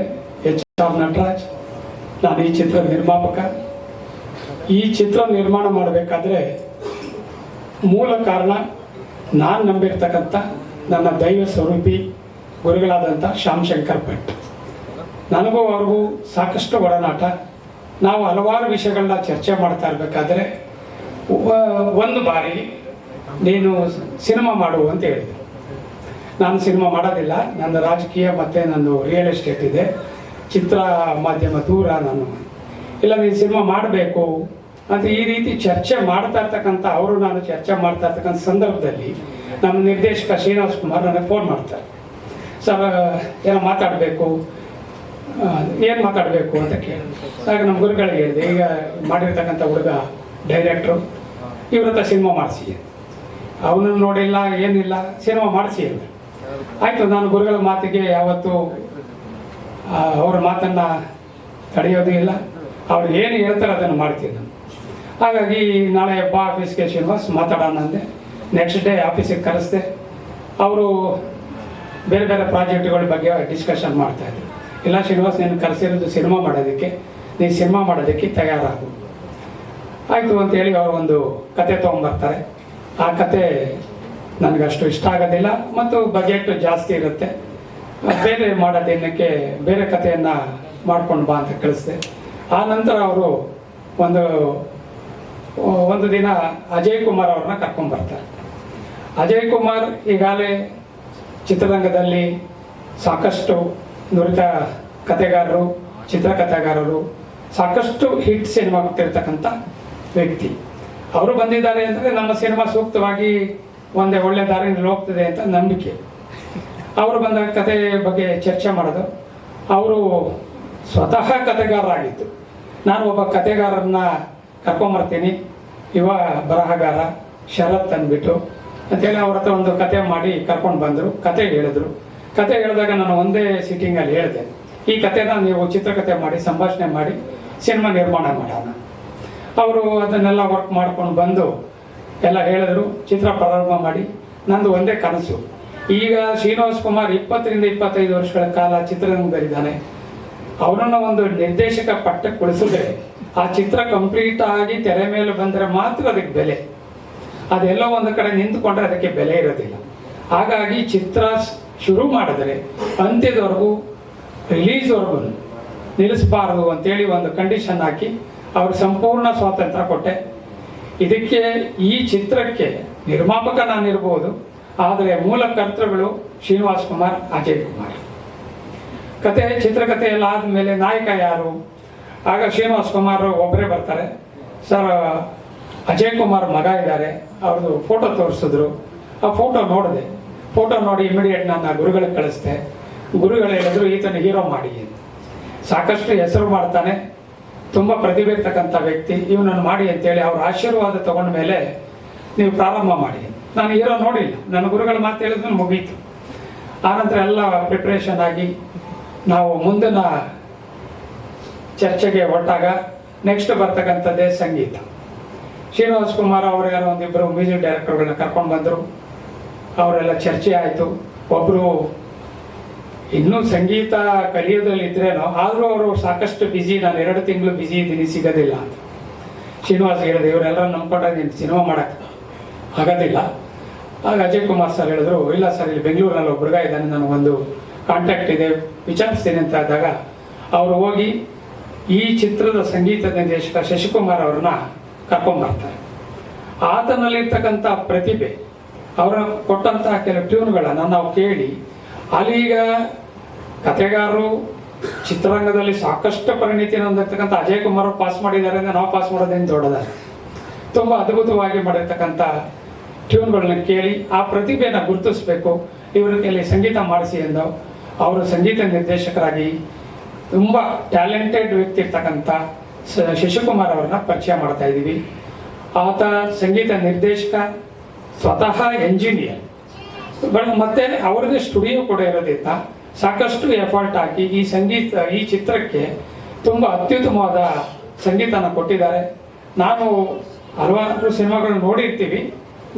HR ನಟರಾಜ್. ನಾನು ಈ ಚಿತ್ರದ ನಿರ್ಮಾಪಕ. ಈ ಚಿತ್ರ ನಿರ್ಮಾಣ ಮಾಡಬೇಕಾದ್ರೆ ಮೂಲ ಕಾರಣ ನಾನು ನಂಬಿರ್ತಕ್ಕಂಥ ನನ್ನ ದೈವ ಸ್ವರೂಪಿ ಗುರುಗಳಾದಂಥ ಶ್ಯಾಮ್ ಶಂಕರ್ ಭಟ್. ನನಗೂ ಅವ್ರಿಗೂ ಸಾಕಷ್ಟು ಒಡನಾಟ. ನಾವು ಹಲವಾರು ವಿಷಯಗಳನ್ನ ಚರ್ಚೆ ಮಾಡ್ತಾ ಇರಬೇಕಾದ್ರೆ ಒಂದು ಬಾರಿ ನೀನು ಸಿನಿಮಾ ಮಾಡು ಅಂತ ಹೇಳಿದರು. ನಾನು ಸಿನಿಮಾ ಮಾಡೋದಿಲ್ಲ, ನನ್ನ ರಾಜಕೀಯ ಮತ್ತು ನಂದು ರಿಯಲ್ ಎಸ್ಟೇಟ್ ಇದೆ, ಚಿತ್ರ ಮಾಧ್ಯಮ ದೂರ, ನಾನು ಇಲ್ಲ ನೀನು ಸಿನಿಮಾ ಮಾಡಬೇಕು ಅಂತ ಈ ರೀತಿ ಚರ್ಚೆ ಮಾಡ್ತಾ ಇರ್ತಕ್ಕಂಥ ಅವರು ನಾನು ಚರ್ಚೆ ಮಾಡ್ತಾ ಇರ್ತಕ್ಕಂಥ ಸಂದರ್ಭದಲ್ಲಿ ನಮ್ಮ ನಿರ್ದೇಶಕ ಶ್ರೀನಿವಾಸ್ ಕುಮಾರ್ ನನಗೆ ಫೋನ್ ಮಾಡ್ತಾರೆ. ಸರ್ ಏನೋ ಮಾತಾಡಬೇಕು, ಏನು ಮಾತಾಡಬೇಕು ಅಂತ ಕೇಳಿದ್ರು. ಆಗ ನಮ್ಮ ಗುರುಗಳಿಗೆ ಹೇಳಿದೆ, ಈಗ ಮಾಡಿರ್ತಕ್ಕಂಥ ಹುಡುಗ ಡೈರೆಕ್ಟ್ರು, ಇವ್ರ ಹತ್ರ ಸಿನಿಮಾ ಮಾಡಿಸಿ, ಅವನನ್ನು ನೋಡಿಲ್ಲ ಏನಿಲ್ಲ, ಸಿನಿಮಾ ಮಾಡಿಸಿ ಅಂತ. ಆಯಿತು, ನಾನು ಗುರುಗಳ ಮಾತಿಗೆ ಯಾವತ್ತೂ ಅವ್ರ ಮಾತನ್ನು ತಡೆಯೋದು ಇಲ್ಲ, ಅವ್ರು ಏನು ಹೇಳ್ತಾರೆ ಅದನ್ನು ಮಾಡ್ತೀನಿ ನಾನು. ಹಾಗಾಗಿ ನಾಳೆ ಬಾ ಆಫೀಸ್ಗೆ ಶ್ರೀನಿವಾಸ್ ಮಾತಾಡೋಣ ಅಂದೆ. ನೆಕ್ಸ್ಟ್ ಡೇ ಆಫೀಸಿಗೆ ಕರೆಸ್ದೆ. ಅವರು ಬೇರೆ ಬೇರೆ ಪ್ರಾಜೆಕ್ಟ್ಗಳ ಬಗ್ಗೆ ಡಿಸ್ಕಷನ್ ಮಾಡ್ತಾಯಿದ್ರು. ಇಲ್ಲ ಶ್ರೀನಿವಾಸ್, ನೀನು ಕರೆಸಿರೋದು ಸಿನಿಮಾ ಮಾಡೋದಕ್ಕೆ, ನೀನು ಸಿನಿಮಾ ಮಾಡೋದಕ್ಕೆ ತಯಾರಾಗು. ಆಯಿತು ಅಂತೇಳಿ ಅವರು ಒಂದು ಕತೆ ತೊಗೊಂಬರ್ತಾರೆ. ಆ ಕತೆ ನನಗಷ್ಟು ಇಷ್ಟ ಆಗೋದಿಲ್ಲ ಮತ್ತು ಬಜೆಟ್ ಜಾಸ್ತಿ ಇರುತ್ತೆ, ಬೇರೆ ಮಾಡೋದೇನಕ್ಕೆ ಬೇರೆ ಕಥೆಯನ್ನು ಮಾಡ್ಕೊಂಡು ಬಾ ಅಂತ ಕಳಿಸ್ದೆ. ಆ ನಂತರ ಅವರು ಒಂದು ದಿನ ಅಜಯ್ ಕುಮಾರ್ ಅವ್ರನ್ನ ಕರ್ಕೊಂಡ್ಬರ್ತಾರೆ. ಅಜಯ್ ಕುಮಾರ್ ಈಗಾಗಲೇ ಚಿತ್ರರಂಗದಲ್ಲಿ ಸಾಕಷ್ಟು ನುರಿತ ಕಥೆಗಾರರು, ಚಿತ್ರಕಥೆಗಾರರು, ಸಾಕಷ್ಟು ಹಿಟ್ ಸಿನಿಮಾ ಕೊಟ್ಟಿರ್ತಕ್ಕಂಥ ವ್ಯಕ್ತಿ. ಅವರು ಬಂದಿದ್ದಾರೆ ಅಂದರೆ ನಮ್ಮ ಸಿನಿಮಾ ಸೂಕ್ತವಾಗಿ ಒಂದೇ ಒಳ್ಳೆ ದಾರಿಯಲ್ಲಿ ಹೋಗ್ತದೆ ಅಂತ ನಂಬಿಕೆ. ಅವರು ಬಂದ ಕತೆ ಬಗ್ಗೆ ಚರ್ಚೆ ಮಾಡೋದು. ಅವರು ಸ್ವತಃ ಕಥೆಗಾರರಾಗಿದ್ದು, ನಾನು ಒಬ್ಬ ಕಥೆಗಾರರನ್ನ ಕರ್ಕೊಂಬರ್ತೀನಿ, ಬರಹಗಾರ ಶರತ್ ಅಂದ್ಬಿಟ್ಟು ಅಂತೇಳಿ ಅವ್ರ ಹತ್ರ ಒಂದು ಕತೆ ಮಾಡಿ ಕರ್ಕೊಂಡು ಬಂದರು. ಕತೆ ಹೇಳಿದ್ರು. ಕತೆ ಹೇಳಿದಾಗ ನಾನು ಒಂದೇ ಸಿಟ್ಟಿಂಗಲ್ಲಿ ಹೇಳಿದೆ, ಈ ಕತೆನ ನೀವು ಚಿತ್ರಕಥೆ ಮಾಡಿ ಸಂಭಾಷಣೆ ಮಾಡಿ ಸಿನಿಮಾ ನಿರ್ಮಾಣ ಮಾಡೋಣ. ಅವರು ಅದನ್ನೆಲ್ಲ ವರ್ಕ್ ಮಾಡ್ಕೊಂಡು ಬಂದು ಎಲ್ಲ ಹೇಳಿದ್ರು. ಚಿತ್ರ ಪ್ರಾರಂಭ ಮಾಡಿ ನಂದು ಒಂದೇ ಕನಸು, ಈಗ ಶ್ರೀನಿವಾಸ್ ಕುಮಾರ್ 20-25 ವರ್ಷಗಳ ಕಾಲ ಚಿತ್ರರಂಗದಲ್ಲಿದ್ದಾನೆ, ಅವನನ್ನು ಒಂದು ನಿರ್ದೇಶಕ ಪಟ್ಟಕ್ಕೆ ಕುಳಿಸಿದ್ರೆ ಆ ಚಿತ್ರ ಕಂಪ್ಲೀಟ್ ಆಗಿ ತೆರೆ ಮೇಲೆ ಬಂದರೆ ಮಾತ್ರ ಅದಕ್ಕೆ ಬೆಲೆ. ಅದೆಲ್ಲೋ ಒಂದು ಕಡೆ ನಿಂತುಕೊಂಡ್ರೆ ಅದಕ್ಕೆ ಬೆಲೆ ಇರೋದಿಲ್ಲ. ಹಾಗಾಗಿ ಚಿತ್ರ ಶುರು ಮಾಡಿದ್ರೆ ಅಂತ್ಯದವರೆಗೂ, ರಿಲೀಸ್ವರೆಗೂ ನಿಲ್ಲಿಸಬಾರ್ದು ಅಂತೇಳಿ ಒಂದು ಕಂಡೀಷನ್ ಹಾಕಿ ಅವ್ರಿಗೆ ಸಂಪೂರ್ಣ ಸ್ವಾತಂತ್ರ್ಯ ಕೊಟ್ಟೆ. ಇದಕ್ಕೆ ಈ ಚಿತ್ರಕ್ಕೆ ನಿರ್ಮಾಪಕ ನಾನಿರ್ಬೋದು, ಆದರೆ ಮೂಲ ಕರ್ತೃಗಳು ಶ್ರೀನಿವಾಸ್ ಕುಮಾರ್, ಅಜಯ್ ಕುಮಾರ್. ಚಿತ್ರಕಥೆ ಎಲ್ಲ ಆದಮೇಲೆ ನಾಯಕ ಯಾರು? ಆಗ ಶ್ರೀನಿವಾಸ್ ಕುಮಾರ್ ಒಬ್ಬರೇ ಬರ್ತಾರೆ. ಸರ್, ಅಜಯ್ ಕುಮಾರ್ ಮಗ ಇದ್ದಾರೆ, ಅವ್ರದ್ದು ಫೋಟೋ ತೋರಿಸಿದ್ರು. ಆ ಫೋಟೋ ನೋಡಿದೆ. ಫೋಟೋ ನೋಡಿ ಇಮಿಡಿಯೇಟ್ ನನ್ನ ಗುರುಗಳಿಗೆ ಕಳಿಸ್ದೆ. ಗುರುಗಳು ಹೇಳಿದ್ರು, ಈತನ ಹೀರೋ ಮಾಡಿ. ಸಾಕಷ್ಟು ಹೆಸರು ಮಾಡ್ತಾನೆ, ತುಂಬ ಪ್ರತಿಭೆ ಇರ್ತಕ್ಕಂಥ ವ್ಯಕ್ತಿ, ಇವನನ್ನು ಮಾಡಿ ಅಂತೇಳಿ ಅವ್ರ ಆಶೀರ್ವಾದ ತಗೊಂಡ ಮೇಲೆ ನೀವು ಪ್ರಾರಂಭ ಮಾಡಿ. ನಾನು ಹೀರೋ ನೋಡಿಲ್ಲ, ನನ್ನ ಗುರುಗಳ ಮಾತು ಹೇಳಿದ್ರು ಮುಗೀತು. ಆನಂತರ ಎಲ್ಲ ಪ್ರಿಪ್ರೇಷನ್ ಆಗಿ ನಾವು ಮುಂದಿನ ಚರ್ಚೆಗೆ ಹೊರಟಾಗ ನೆಕ್ಸ್ಟ್ ಬರ್ತಕ್ಕಂಥದ್ದೇ ಸಂಗೀತ. ಶ್ರೀನಿವಾಸ್ ಕುಮಾರ್ ಅವರು ಯಾರೋ ಒಂದಿಬ್ಬರು ಮ್ಯೂಸಿಕ್ ಡೈರೆಕ್ಟರ್ಗಳನ್ನ ಕರ್ಕೊಂಡು ಬಂದರು. ಅವರೆಲ್ಲ ಚರ್ಚೆ ಆಯಿತು. ಒಬ್ಬರು ಇನ್ನೂ ಸಂಗೀತ ಕಲಿಯೋದ್ರಲ್ಲಿ ಇದ್ರೇನೋ, ಆದರೂ ಅವರು ಸಾಕಷ್ಟು ಬ್ಯುಸಿ, ನಾನು 2 ತಿಂಗಳು ಬ್ಯುಸಿ ಇದ್ದೀನಿ, ಸಿಗೋದಿಲ್ಲ ಅಂತ. ಶ್ರೀನಿವಾಸ್ ಹೇಳಿದೆ, ಇವರೆಲ್ಲರೂ ನಂಬ್ಕೊಂಡ್ರೆ ನೀನು ಸಿನಿಮಾ ಮಾಡೋಕ್ಕೆ ಆಗೋದಿಲ್ಲ. ಆಗ ಅಜಯ್ ಕುಮಾರ್ ಸರ್ ಹೇಳಿದ್ರು, ಇಲ್ಲ ಸರ್, ಇಲ್ಲಿ ಬೆಂಗಳೂರಲ್ಲಿ ಒಬ್ಬ ಹುಡುಗ ಇದ್ದಾನೆ, ನನಗೊಂದು ಕಾಂಟ್ಯಾಕ್ಟ್ ಇದೆ, ವಿಚಾರಿಸ್ತೀನಿ ಅಂತ ಆದಾಗ ಅವರು ಹೋಗಿ ಈ ಚಿತ್ರದ ಸಂಗೀತ ನಿರ್ದೇಶಕ ಶಶಿಕುಮಾರ್ ಅವ್ರನ್ನ ಕರ್ಕೊಂಡ್ಬರ್ತಾರೆ. ಆತನಲ್ಲಿರ್ತಕ್ಕಂಥ ಪ್ರತಿಭೆ, ಅವರ ಕೊಟ್ಟಂತಹ ಕೆಲವು ಟ್ಯೂನ್ಗಳನ್ನು ನಾವು ಕೇಳಿ, ಅಲ್ಲೀಗ ಕಥೆಗಾರರು ಚಿತ್ರರಂಗದಲ್ಲಿ ಸಾಕಷ್ಟು ಪರಿಣಿತಿಯನ್ನು ಹೊಂದಿರ್ತಕ್ಕಂಥ ಅಜಯ್ ಕುಮಾರ್ ಪಾಸ್ ಮಾಡಿದ್ದಾರೆ ಅಂದರೆ ನಾವು ಪಾಸ್ ಮಾಡೋದೇನು ದೊಡ್ಡದಾರೆ. ತುಂಬ ಅದ್ಭುತವಾಗಿ ಮಾಡಿರ್ತಕ್ಕಂಥ ಟ್ಯೂನ್ಗಳನ್ನ ಕೇಳಿ ಆ ಪ್ರತಿಭೆಯನ್ನು ಗುರುತಿಸಬೇಕು, ಇವರ ಕೈಲಿ ಸಂಗೀತ ಮಾಡಿಸಿ ಎಂದು ಅವರು ಸಂಗೀತ ನಿರ್ದೇಶಕರಾಗಿ ತುಂಬ ಟ್ಯಾಲೆಂಟೆಡ್ ವ್ಯಕ್ತಿ ಇರ್ತಕ್ಕಂಥ ಶಶಿಕುಮಾರ್ ಅವ್ರನ್ನ ಪರಿಚಯ ಮಾಡ್ತಾ ಇದ್ದೀವಿ. ಆತ ಸಂಗೀತ ನಿರ್ದೇಶಕ, ಸ್ವತಃ ಎಂಜಿನಿಯರ್, ಮತ್ತೆ ಅವ್ರದ್ದೇ ಸ್ಟುಡಿಯೋ ಕೂಡ ಇರೋದ್ರಿಂದ ಸಾಕಷ್ಟು ಎಫರ್ಟ್ ಹಾಕಿ ಈ ಚಿತ್ರಕ್ಕೆ ತುಂಬ ಅತ್ಯುತ್ತಮವಾದ ಸಂಗೀತನ ಕೊಟ್ಟಿದ್ದಾರೆ. ನಾನು ಹಲವಾರು ಸಿನಿಮಾಗಳು ನೋಡಿರ್ತೀವಿ,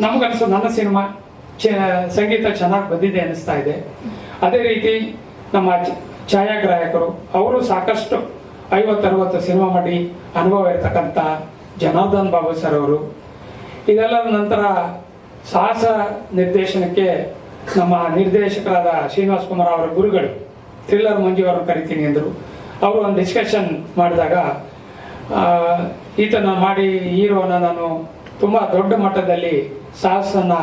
ನಮಗನ್ಸು ನನ್ನ ಸಿನಿಮಾ ಸಂಗೀತ ಚೆನ್ನಾಗಿ ಬಂದಿದೆ ಅನ್ನಿಸ್ತಾ ಇದೆ. ಅದೇ ರೀತಿ ನಮ್ಮ ಛಾಯಾಗ್ರಾಹಕರು, ಅವರು ಸಾಕಷ್ಟು 50-60 ಸಿನಿಮಾ ಮಾಡಿ ಅನುಭವ ಇರತಕ್ಕಂಥ ಜನಾರ್ದನ್ ಬಾಬು ಸರ್ ಅವರು. ಇದೆಲ್ಲದ ನಂತರ ಸಾಹಸ ನಿರ್ದೇಶನಕ್ಕೆ ನಮ್ಮ ನಿರ್ದೇಶಕರಾದ ಶ್ರೀನಿವಾಸ್ ಕುಮಾರ್ ಅವರ ಗುರುಗಳು ಥ್ರಿಲ್ಲರ್ ಮಂಜು ಅವರನ್ನು ಕರಿತೀನಿ ಎಂದರು. ಅವರು ಒಂದು ಡಿಸ್ಕಷನ್ ಮಾಡಿದಾಗ, ಈತನ ಮಾಡಿ ಹೀರೋನ ನಾನು ತುಂಬ ದೊಡ್ಡ ಮಟ್ಟದಲ್ಲಿ ಸಾಹಸನ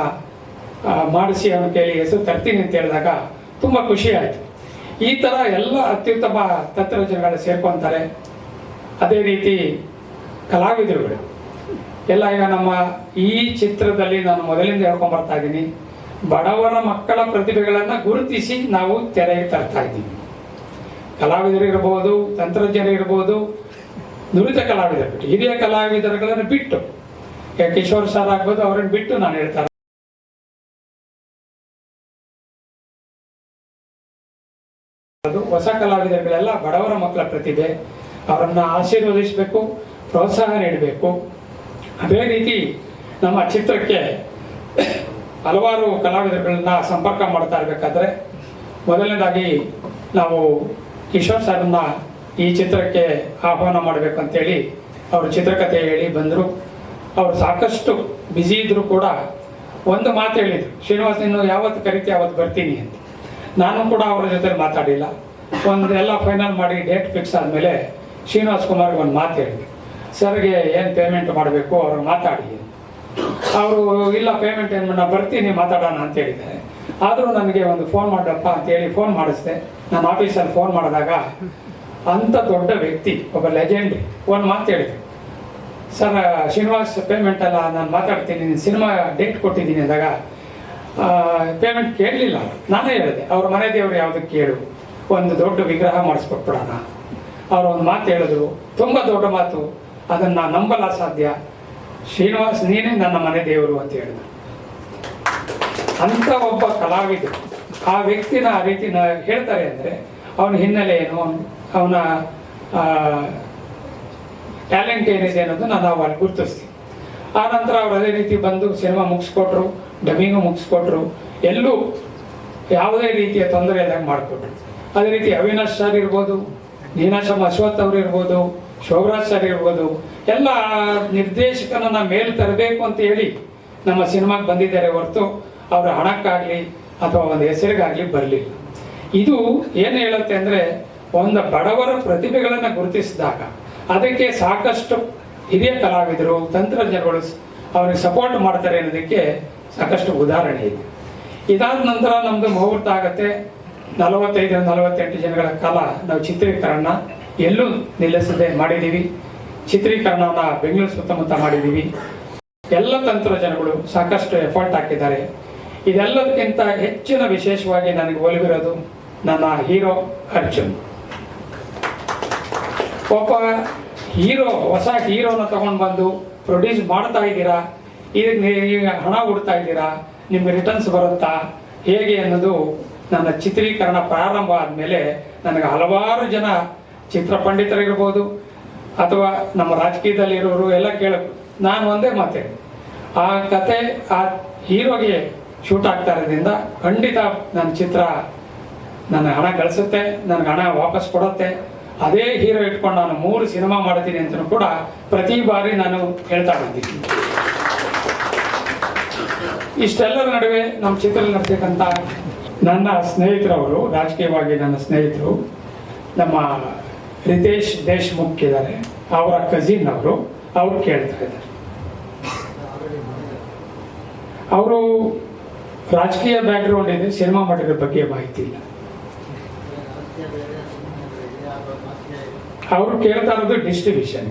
ಮಾಡಿಸಿ ಅವನು ಕೇಳಿ ಹೆಸರು ತರ್ತೀನಿ ಅಂತ ಹೇಳಿದಾಗ ತುಂಬ ಖುಷಿ ಆಯಿತು. ಈ ಥರ ಎಲ್ಲ ಅತ್ಯುತ್ತಮ ತಂತ್ರಜ್ಞಗಳು ಸೇರ್ಕೊತಾರೆ. ಅದೇ ರೀತಿ ಕಲಾವಿದರುಗಳು ಎಲ್ಲ ಈಗ ನಮ್ಮ ಈ ಚಿತ್ರದಲ್ಲಿ ನಾನು ಮೊದಲಿಂದ ಹೇಳ್ಕೊಂಬರ್ತಾ ಇದ್ದೀನಿ, ಬಡವರ ಮಕ್ಕಳ ಪ್ರತಿಭೆಗಳನ್ನು ಗುರುತಿಸಿ ನಾವು ತೆರೆಗೆ ತರ್ತಾ ಇದ್ದೀವಿ. ಕಲಾವಿದರು ಇರ್ಬೋದು, ತಂತ್ರಜ್ಞರು ಇರ್ಬೋದು, ನುರಿತ ಕಲಾವಿದರು ಬಿಟ್ಟು ಹಿರಿಯ ಕಲಾವಿದರುಗಳನ್ನು ಬಿಟ್ಟು, ಕಿಶೋರ್ ಸರ್ ಆಗ್ಬೋದು, ಅವರನ್ನು ಬಿಟ್ಟು ನಾನು ಹೇಳ್ತಾರೆ ಹೊಸ ಕಲಾವಿದರುಗಳೆಲ್ಲ ಬಡವರ ಮಕ್ಕಳ ಪ್ರತಿಭೆ, ಅವರನ್ನು ಆಶೀರ್ವದಿಸಬೇಕು, ಪ್ರೋತ್ಸಾಹ ನೀಡಬೇಕು. ಅದೇ ರೀತಿ ನಮ್ಮ ಚಿತ್ರಕ್ಕೆ ಹಲವಾರು ಕಲಾವಿದರುಗಳನ್ನ ಸಂಪರ್ಕ ಮಾಡ್ತಾ ಇರಬೇಕಾದ್ರೆ ಮೊದಲನೇದಾಗಿ ನಾವು ಕಿಶೋರ್ ಸರ್ನ ಈ ಚಿತ್ರಕ್ಕೆ ಆಹ್ವಾನ ಮಾಡಬೇಕು ಅಂತೇಳಿ ಅವರು ಚಿತ್ರಕಥೆ ಹೇಳಿ ಬಂದರು. ಅವರು ಸಾಕಷ್ಟು ಬ್ಯುಸಿ ಇದ್ದರೂ ಕೂಡ ಒಂದು ಮಾತು ಹೇಳಿದರು, ಶ್ರೀನಿವಾಸ್ ನೀನು ಯಾವತ್ತು ಕರಿತೀಯ ಅವತ್ತು ಬರ್ತೀನಿ ಅಂತ. ನಾನು ಕೂಡ ಅವರ ಜೊತೆ ಮಾತಾಡಿಲ್ಲ. ಎಲ್ಲ ಫೈನಲ್ ಮಾಡಿ ಡೇಟ್ ಫಿಕ್ಸ್ ಆದಮೇಲೆ ಶ್ರೀನಿವಾಸ್ ಕುಮಾರ್ಗೆ ಒಂದು ಮಾತು ಹೇಳಿದೆ, ಸರ್ಗೆ ಏನು ಪೇಮೆಂಟ್ ಮಾಡಬೇಕು ಅವ್ರಿಗೆ ಮಾತಾಡಿ. ಅವರು ಇಲ್ಲ ಪೇಮೆಂಟ್ ಏನು ನಾನು ಬರ್ತೀನಿ ಮಾತಾಡೋಣ ಅಂತ ಹೇಳಿದ್ದಾರೆ. ಆದರೂ ನನಗೆ ಒಂದು ಫೋನ್ ಮಾಡಪ್ಪ ಅಂತೇಳಿ ಫೋನ್ ಮಾಡಿಸ್ದೆ. ನಾನು ಆಫೀಸಲ್ಲಿ ಫೋನ್ ಮಾಡಿದಾಗ ಅಂಥ ದೊಡ್ಡ ವ್ಯಕ್ತಿ, ಒಬ್ಬ ಲೆಜೆಂಡ್ ಒಂದು ಮಾತು ಹೇಳಿದೆ, ಸರ್ ಶ್ರೀನಿವಾಸ್ ಪೇಮೆಂಟ್ ಎಲ್ಲ ನಾನು ಮಾತಾಡ್ತೀನಿ, ಸಿನಿಮಾ ಡೇಟ್ ಕೊಟ್ಟಿದ್ದೀನಿ ಅಂದಾಗ ಪೇಮೆಂಟ್ ಕೇಳಲಿಲ್ಲ. ನಾನೇ ಹೇಳಿದೆ ಅವ್ರ ಮನೆ ದೇವರು ಯಾವುದಕ್ಕೆ ಕೇಳು, ಒಂದು ದೊಡ್ಡ ವಿಗ್ರಹ ಮಾಡಿಸ್ಕೊಟ್ಬಿಡೋಣ. ಅವರು ಒಂದು ಮಾತು ಹೇಳಿದ್ರು, ತುಂಬ ದೊಡ್ಡ ಮಾತು, ಅದನ್ನು ನಂಬಲ್ಲ ಸಾಧ್ಯ, ಶ್ರೀನಿವಾಸ್ ನೀನೇ ನನ್ನ ಮನೆ ದೇವರು ಅಂತ ಹೇಳಿದ್ರು. ಅಂಥ ಒಬ್ಬ ಕಲಾವಿದ ಆ ವ್ಯಕ್ತಿನ ಆ ರೀತಿ ಹೇಳ್ತಾರೆ ಅಂದರೆ ಅವನ ಹಿನ್ನೆಲೆ ಏನು, ಅವನ ಟ್ಯಾಲೆಂಟ್ ಏನಿದೆ ಅನ್ನೋದು ನಾವು ಅಲ್ಲಿ ಗುರುತಿಸ್ತೀವಿ. ಆ ನಂತರ ಅವ್ರು ಅದೇ ರೀತಿ ಬಂದು ಸಿನಿಮಾ ಮುಗಿಸ್ಕೊಟ್ರು, ಡಬ್ಬಿಂಗು ಮುಗಿಸ್ಕೊಟ್ರು, ಎಲ್ಲೂ ಯಾವುದೇ ರೀತಿಯ ತೊಂದರೆ ಇಲ್ಲದಂಗೆ ಮಾಡಿಕೊಟ್ರು. ಅದೇ ರೀತಿ ಅವಿನಾಶ್ ಸರ್ ಇರ್ಬೋದು, ನೀನಾಶಮ್ ಅಶ್ವಥ್ ಅವರು ಇರ್ಬೋದು, ಶೋಭರಾಜ್ ಸರ್ ಇರ್ಬೋದು, ಎಲ್ಲ ನಿರ್ದೇಶಕನನ್ನ ಮೇಲೆ ತರಬೇಕು ಅಂತ ಹೇಳಿ ನಮ್ಮ ಸಿನಿಮಾಗೆ ಬಂದಿದ್ದಾರೆ ಹೊರತು ಅವರ ಹಣಕ್ಕಾಗಲಿ ಅಥವಾ ಒಂದು ಹೆಸರಿಗಾಗಲಿ ಬರಲಿಲ್ಲ. ಇದು ಏನು ಹೇಳುತ್ತೆ ಅಂದರೆ, ಒಂದು ಬಡವರ ಪ್ರತಿಭೆಗಳನ್ನು ಗುರುತಿಸಿದಾಗ ಅದಕ್ಕೆ ಸಾಕಷ್ಟು ಹಿರಿಯ ಕಲಾವಿದರು, ತಂತ್ರಜ್ಞರುಗಳು ಅವರಿಗೆ ಸಪೋರ್ಟ್ ಮಾಡ್ತಾರೆ ಅನ್ನೋದಕ್ಕೆ ಸಾಕಷ್ಟು ಉದಾಹರಣೆ ಇದೆ. ಇದಾದ ನಂತರ ನಮ್ಮದು ಮುಹೂರ್ತ ಆಗುತ್ತೆ. 45-48 ಜನಗಳ ಕಾಲ ನಾವು ಚಿತ್ರೀಕರಣ ಎಲ್ಲೂ ನಿಲ್ಲಿಸದೆ ಮಾಡಿದ್ದೀವಿ. ಚಿತ್ರೀಕರಣವನ್ನು ಬೆಂಗಳೂರು ಸುತ್ತಮುತ್ತ ಮಾಡಿದ್ದೀವಿ. ಎಲ್ಲ ತಂತ್ರಜ್ಞರುಗಳು ಸಾಕಷ್ಟು ಎಫರ್ಟ್ ಹಾಕಿದ್ದಾರೆ. ಇದೆಲ್ಲದಕ್ಕಿಂತ ಹೆಚ್ಚಿನ ವಿಶೇಷವಾಗಿ ನನಗೆ ಒಲಿವಿರೋದು ನನ್ನ ಹೀರೋ ಅರ್ಜುನ್. ಒಬ್ಬ ಹೀರೋ, ಹೊಸ ಹೀರೋನ ತಗೊಂಡು ಬಂದು ಪ್ರೊಡ್ಯೂಸ್ ಮಾಡ್ತಾ ಇದ್ದೀರಾ, ಈಗ ಹಣ ಕೊಡ್ತಾ ಇದ್ದೀರಾ, ನಿಮ್ಗೆ ರಿಟರ್ನ್ಸ್ ಬರುತ್ತಾ ಹೇಗೆ ಅನ್ನೋದು ನನ್ನ ಚಿತ್ರೀಕರಣ ಪ್ರಾರಂಭ ಆದಮೇಲೆ ನನಗೆ ಹಲವಾರು ಜನ ಚಿತ್ರ ಪಂಡಿತರಿರ್ಬೋದು ಅಥವಾ ನಮ್ಮ ರಾಜಕೀಯದಲ್ಲಿರೋರು ಎಲ್ಲ ಕೇಳಬೇಕು. ನಾನು ಒಂದೇ ಮಾತೇ, ಆ ಕತೆ ಆ ಹೀರೋಗೆ ಶೂಟ್ ಆಗ್ತಾ ಇರೋದ್ರಿಂದ ಖಂಡಿತ ನನ್ನ ಚಿತ್ರ ನನ್ನ ಹಣ ಗಳಿಸುತ್ತೆ, ನನಗೆ ಹಣ ವಾಪಸ್ ಕೊಡುತ್ತೆ. ಅದೇ ಹೀರೋ ಇಟ್ಕೊಂಡು ನಾನು 3 ಸಿನಿಮಾ ಮಾಡ್ತೀನಿ ಅಂತಲೂ ಕೂಡ ಪ್ರತಿ ಬಾರಿ ನಾನು ಹೇಳ್ತಾ ಬಂದಿದ್ದೀನಿ. ಇಷ್ಟೆಲ್ಲರ ನಡುವೆ ನಮ್ಮ ಚಿತ್ರದಲ್ಲಿ ನಡ್ತಕ್ಕಂಥ ನನ್ನ ಸ್ನೇಹಿತರವರು, ರಾಜಕೀಯವಾಗಿ ನನ್ನ ಸ್ನೇಹಿತರು, ನಮ್ಮ ರಿತೇಶ್ ದೇಶ್ಮುಖ್ ಇದ್ದಾರೆ, ಅವರ ಕಸಿನ್ ಅವರು ಕೇಳ್ತಾ ಇದ್ದಾರೆ. ಅವರು ರಾಜಕೀಯ ಬ್ಯಾಕ್ಗ್ರೌಂಡ್ ಇದೆ, ಸಿನಿಮಾ ಮಾಡಿರೋ ಬಗ್ಗೆ ಮಾಹಿತಿ ಇಲ್ಲ. ಅವರು ಕೇಳ್ತಾ ಇರೋದು ಡಿಸ್ಟ್ರಿಬ್ಯೂಷನ್.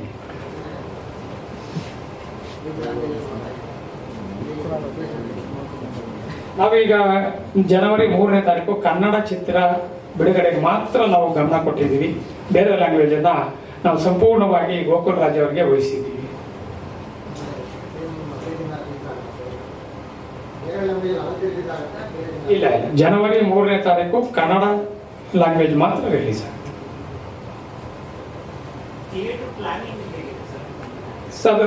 ನಾವೀಗ ಜನವರಿ 3ನೇ ತಾರೀಕು ಕನ್ನಡ ಚಿತ್ರ ಬಿಡುಗಡೆಗೆ ಮಾತ್ರ ನಾವು ಗಮನ ಕೊಟ್ಟಿದ್ದೀವಿ. ಬೇರೆ ಲ್ಯಾಂಗ್ವೇಜನ್ನು ನಾವು ಸಂಪೂರ್ಣವಾಗಿ ಗೋಕುಲ್ ರಾಜ್ ಅವರಿಗೆ ವಹಿಸಿದ್ದೀವಿ. ಇಲ್ಲ, ಜನವರಿ 3ನೇ ತಾರೀಕು ಕನ್ನಡ ಲ್ಯಾಂಗ್ವೇಜ್ ಮಾತ್ರ ರಿಲೀಸ್ ಆಗುತ್ತೆ. ಸರ್,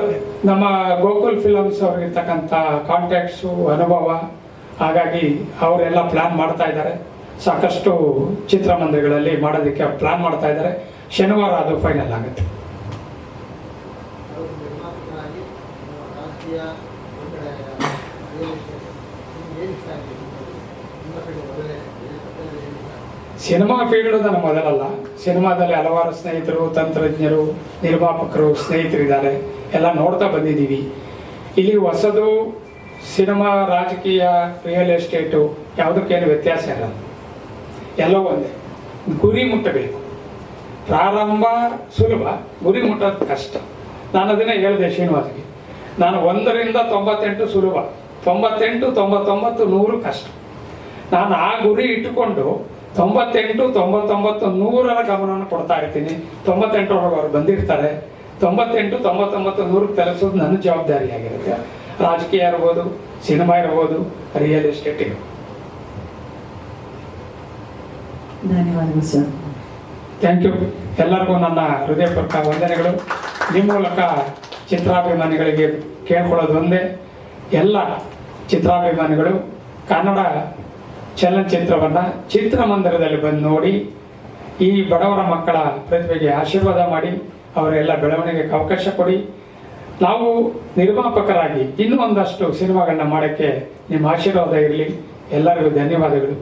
ನಮ್ಮ ಗೋಕುಲ್ ಫಿಲಮ್ಸ್ ಅವ್ರಿಗಿರ್ತಕ್ಕಂಥ ಕಾಂಟ್ಯಾಕ್ಟ್ಸು, ಅನುಭವ, ಹಾಗಾಗಿ ಅವರೆಲ್ಲ ಪ್ಲಾನ್ ಮಾಡ್ತಾ ಇದ್ದಾರೆ. ಸಾಕಷ್ಟು ಚಿತ್ರಮಂದಿರಗಳಲ್ಲಿ ಮಾಡೋದಕ್ಕೆ ಪ್ಲಾನ್ ಮಾಡ್ತಾ ಇದ್ದಾರೆ. ಶನಿವಾರ ಅದು ಫೈನಲ್ ಆಗುತ್ತೆ. ಸಿನಿಮಾ ಫೀಲ್ಡ್ ನನ್ನ ಮೊದಲಲ್ಲ. ಸಿನಿಮಾದಲ್ಲಿ ಹಲವಾರು ಸ್ನೇಹಿತರು, ತಂತ್ರಜ್ಞರು, ನಿರ್ಮಾಪಕರು, ಸ್ನೇಹಿತರಿದ್ದಾರೆ. ಎಲ್ಲ ನೋಡ್ತಾ ಬಂದಿದ್ದೀವಿ. ಇಲ್ಲಿ ಹೊಸದು ಸಿನಿಮಾ, ರಾಜಕೀಯ, ರಿಯಲ್ ಎಸ್ಟೇಟು ಯಾವುದಕ್ಕೇನು ವ್ಯತ್ಯಾಸ ಇರಲ್ಲ. ಎಲ್ಲ ಒಂದೇ. ಗುರಿ ಮುಟ್ಟಬೇಕು. ಪ್ರಾರಂಭ ಸುಲಭ, ಗುರಿ ಮುಟ್ಟೋದು ಕಷ್ಟ. ನಾನು ಅದನ್ನೇ ಹೇಳಿದೆ ಶ್ರೀನಿವಾಸ್ಗೆ. ನಾನು 1ರಿಂದ 98 ಸುಲಭ, 98, 99, 100 ಕಷ್ಟ. ನಾನು ಆ ಗುರಿ ಇಟ್ಟುಕೊಂಡು 98, 99, 100ರ ಗಮನವನ್ನು ಕೊಡ್ತಾ ಇರ್ತೀನಿ. 98ರೊಳಗೆ ಅವ್ರು ಬಂದಿರ್ತಾರೆ. 98, 99, 100 ತಲುಪಿಸೋದು ನನ್ನ ಜವಾಬ್ದಾರಿಯಾಗಿರುತ್ತೆ. ರಾಜಕೀಯ ಇರ್ಬೋದು, ಸಿನಿಮಾ ಇರ್ಬೋದು, ರಿಯಲ್ ಎಸ್ಟೇಟ್ ಇರ್ಬೋದು. ಧನ್ಯವಾದಗಳು ಸರ್. Thank you. ಎಲ್ಲರಿಗೂ ನನ್ನ ಹೃದಯಪೂರ್ವಕ ವಂದನೆಗಳು. ನಿಮ್ಮ ಮೂಲಕ ಚಿತ್ರಾಭಿಮಾನಿಗಳಿಗೆ ಕೇಳ್ಕೊಳ್ಳೋದು ಒಂದೇ, ಎಲ್ಲ ಚಿತ್ರಾಭಿಮಾನಿಗಳು ಕನ್ನಡ ಚಲನಚಿತ್ರವನ್ನು ಚಿತ್ರಮಂದಿರದಲ್ಲಿ ಬಂದು ನೋಡಿ, ಈ ಬಡವರ ಮಕ್ಕಳ ಪ್ರತಿಭೆಗೆ ಆಶೀರ್ವಾದ ಮಾಡಿ, ಅವರೆಲ್ಲ ಬೆಳವಣಿಗೆಗೆ ಅವಕಾಶ ಕೊಡಿ. ನಾವು ನಿರ್ಮಾಪಕರಾಗಿ ಇನ್ನೂ ಒಂದಷ್ಟು ಸಿನಿಮಾಗಳನ್ನ ಮಾಡೋಕ್ಕೆ ನಿಮ್ಮ ಆಶೀರ್ವಾದ ಇರಲಿ. ಎಲ್ಲರಿಗೂ ಧನ್ಯವಾದಗಳು.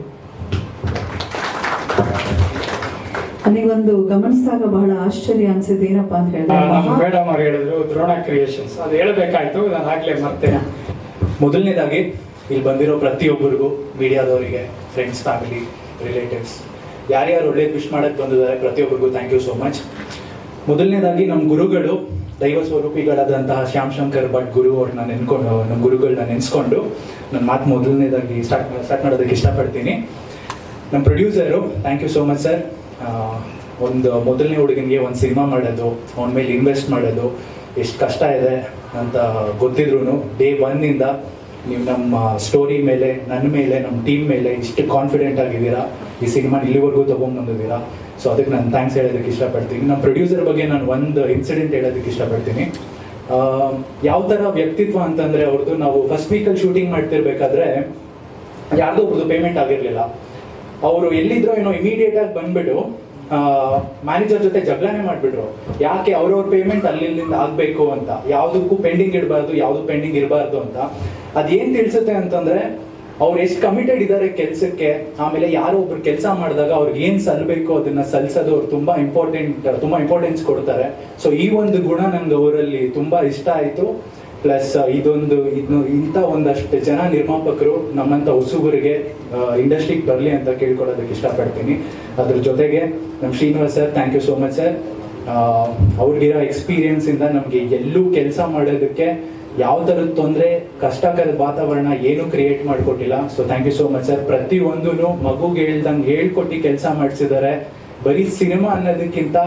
ನನಗೊಂದು ಗಮನಿಸಿದಾಗ ಬಹಳ ಆಶ್ಚರ್ಯ ಅನ್ಸಿದ್ದು ಏನಪ್ಪಾ ಅಂತ ನಮ್ಮ ಮೇಡಮ್ ಅವ್ರು ಹೇಳಿದ್ರು ದ್ರೋಣ ಕ್ರಿಯೇಷನ್ಸ್, ಅದು ಹೇಳಬೇಕಾಯ್ತು, ನಾನು ಆಗ್ಲೇ ಮರ್ತೇನೆ. ಮೊದಲನೇದಾಗಿ ಇಲ್ಲಿ ಬಂದಿರೋ ಪ್ರತಿಯೊಬ್ಬರಿಗೂ, ಮೀಡಿಯಾದವರಿಗೆ, ಫ್ರೆಂಡ್ಸ್, ಫ್ಯಾಮಿಲಿ, ರಿಲೇಟಿವ್ಸ್, ಯಾರ್ಯಾರು ಒಳ್ಳೇದು ವಿಶ್ ಮಾಡಕ್ಕೆ ಬಂದಿದ್ದಾರೆ ಪ್ರತಿಯೊಬ್ಬರಿಗೂ ಥ್ಯಾಂಕ್ ಯು ಸೋ ಮಚ್. ಮೊದಲನೇದಾಗಿ ನಮ್ಮ ಗುರುಗಳು, ದೈವ ಸ್ವರೂಪಿಗಳಾದಂತಹ ಶ್ಯಾಮ್ ಶಂಕರ್ ಭಟ್ ಗುರು ಅವ್ರನ್ನ ನೆನ್ಕೊಂಡು, ನಮ್ಮ ಗುರುಗಳನ್ನ ನೆನೆಸ್ಕೊಂಡು ನನ್ನ ಮಾತು ಮೊದಲನೇದಾಗಿ ಸ್ಟಾರ್ಟ್ ಮಾಡೋದಕ್ಕೆ ಇಷ್ಟಪಡ್ತೀನಿ. ನಮ್ಮ producer, thank you so much sir. ಒಂದು ಮೊದಲನೇ ಹುಡುಗನಿಗೆ ಒಂದು ಸಿನಿಮಾ ಮಾಡೋದು, ಅವನ ಮೇಲೆ ಇನ್ವೆಸ್ಟ್ ಮಾಡೋದು ಎಷ್ಟು ಕಷ್ಟ ಇದೆ ಅಂತ ಗೊತ್ತಿದ್ರು ಡೇ ಒನ್ನಿಂದ ನೀವು ನಮ್ಮ ಸ್ಟೋರಿ ಮೇಲೆ, ನನ್ನ ಮೇಲೆ, ನಮ್ಮ ಟೀಮ್ ಮೇಲೆ ಇಷ್ಟು ಕಾನ್ಫಿಡೆಂಟ್ ಆಗಿದ್ದೀರಾ, ಈ ಸಿನಿಮಾ ಇಲ್ಲಿವರೆಗೂ ತೊಗೊಂಡ್ಬಂದಿದ್ದೀರಾ. ಸೊ ಅದಕ್ಕೆ ನಾನು ಥ್ಯಾಂಕ್ಸ್ ಹೇಳೋದಕ್ಕೆ ಇಷ್ಟಪಡ್ತೀನಿ. ನಮ್ಮ ಪ್ರೊಡ್ಯೂಸರ್ ಬಗ್ಗೆ ನಾನು ಒಂದು ಇನ್ಸಿಡೆಂಟ್ ಹೇಳೋದಕ್ಕೆ ಇಷ್ಟಪಡ್ತೀನಿ. ಯಾವ ಥರ ವ್ಯಕ್ತಿತ್ವ ಅಂತಂದರೆ ಅವ್ರದ್ದು, ನಾವು ಫಸ್ಟ್ ವೀಕಲ್ಲಿ ಶೂಟಿಂಗ್ ಮಾಡ್ತಿರ್ಬೇಕಾದ್ರೆ ಯಾರ್ದೋ ಒಬ್ರದ್ದು ಪೇಮೆಂಟ್ ಆಗಿರಲಿಲ್ಲ. ಅವರು ಎಲ್ಲಿದ್ರೋ ಏನೋ ಇಮಿಡಿಯೇಟಾಗಿ ಬಂದ್ಬಿಟ್ಟು ಮ್ಯಾನೇಜರ್ ಜೊತೆ ಜಗಳನೇ ಮಾಡಿಬಿಟ್ರು. ಯಾಕೆ ಅವ್ರವ್ರ ಪೇಮೆಂಟ್ ಅಲ್ಲಿಂದ ಆಗಬೇಕು ಅಂತ, ಯಾವುದಕ್ಕೂ ಪೆಂಡಿಂಗ್ ಇಡಬಾರ್ದು, ಯಾವುದು ಪೆಂಡಿಂಗ್ ಇರಬಾರ್ದು ಅಂತ. ಅದೇನು ತಿಳಿಸುತ್ತೆ ಅಂತಂದರೆ ಅವ್ರು ಎಷ್ಟು ಕಮಿಟೆಡ್ ಇದ್ದಾರೆ ಕೆಲಸಕ್ಕೆ, ಆಮೇಲೆ ಯಾರೋ ಒಬ್ರು ಕೆಲಸ ಮಾಡಿದಾಗ ಅವ್ರಿಗೆ ಏನು ಸಲ್ಲಬೇಕು ಅದನ್ನು ಸಲ್ಲಿಸೋದು ಅವ್ರು ತುಂಬ ಇಂಪಾರ್ಟೆನ್ಸ್ ಕೊಡ್ತಾರೆ. ಸೊ ಈ ಒಂದು ಗುಣ ನನಗೆ ಅವರಲ್ಲಿ ತುಂಬ ಇಷ್ಟ ಆಯಿತು. ಪ್ಲಸ್ ಇಂಥ ಒಂದಷ್ಟು ಜನ ನಿರ್ಮಾಪಕರು ನಮ್ಮಂಥ ಹೊಸಬರಿಗೆ ಇಂಡಸ್ಟ್ರಿಗೆ ಬರಲಿ ಅಂತ ಕೇಳ್ಕೊಳ್ಳೋದಕ್ಕೆ ಇಷ್ಟಪಡ್ತೀನಿ. ಅದ್ರ ಜೊತೆಗೆ ನಮ್ಮ Srinivas sir, thank you so much sir. ಅವ್ರಿಗಿರೋ ಎಕ್ಸ್ಪೀರಿಯನ್ಸಿಂದ ನಮಗೆ ಎಲ್ಲೂ ಕೆಲಸ ಮಾಡೋದಕ್ಕೆ ಯಾವ ಥರದ ತೊಂದರೆ, ಕಷ್ಟಕರದ ವಾತಾವರಣ ಏನೂ ಕ್ರಿಯೇಟ್ ಮಾಡಿಕೊಟ್ಟಿಲ್ಲ. So thank you so much sir. ಪ್ರತಿಯೊಂದೂ ಮಗುಗೆ ಹೇಳ್ಕೊಟ್ಟು ಕೆಲಸ ಮಾಡಿಸಿದ್ದಾರೆ. ಬರೀ ಸಿನಿಮಾ ಅನ್ನೋದಕ್ಕಿಂತ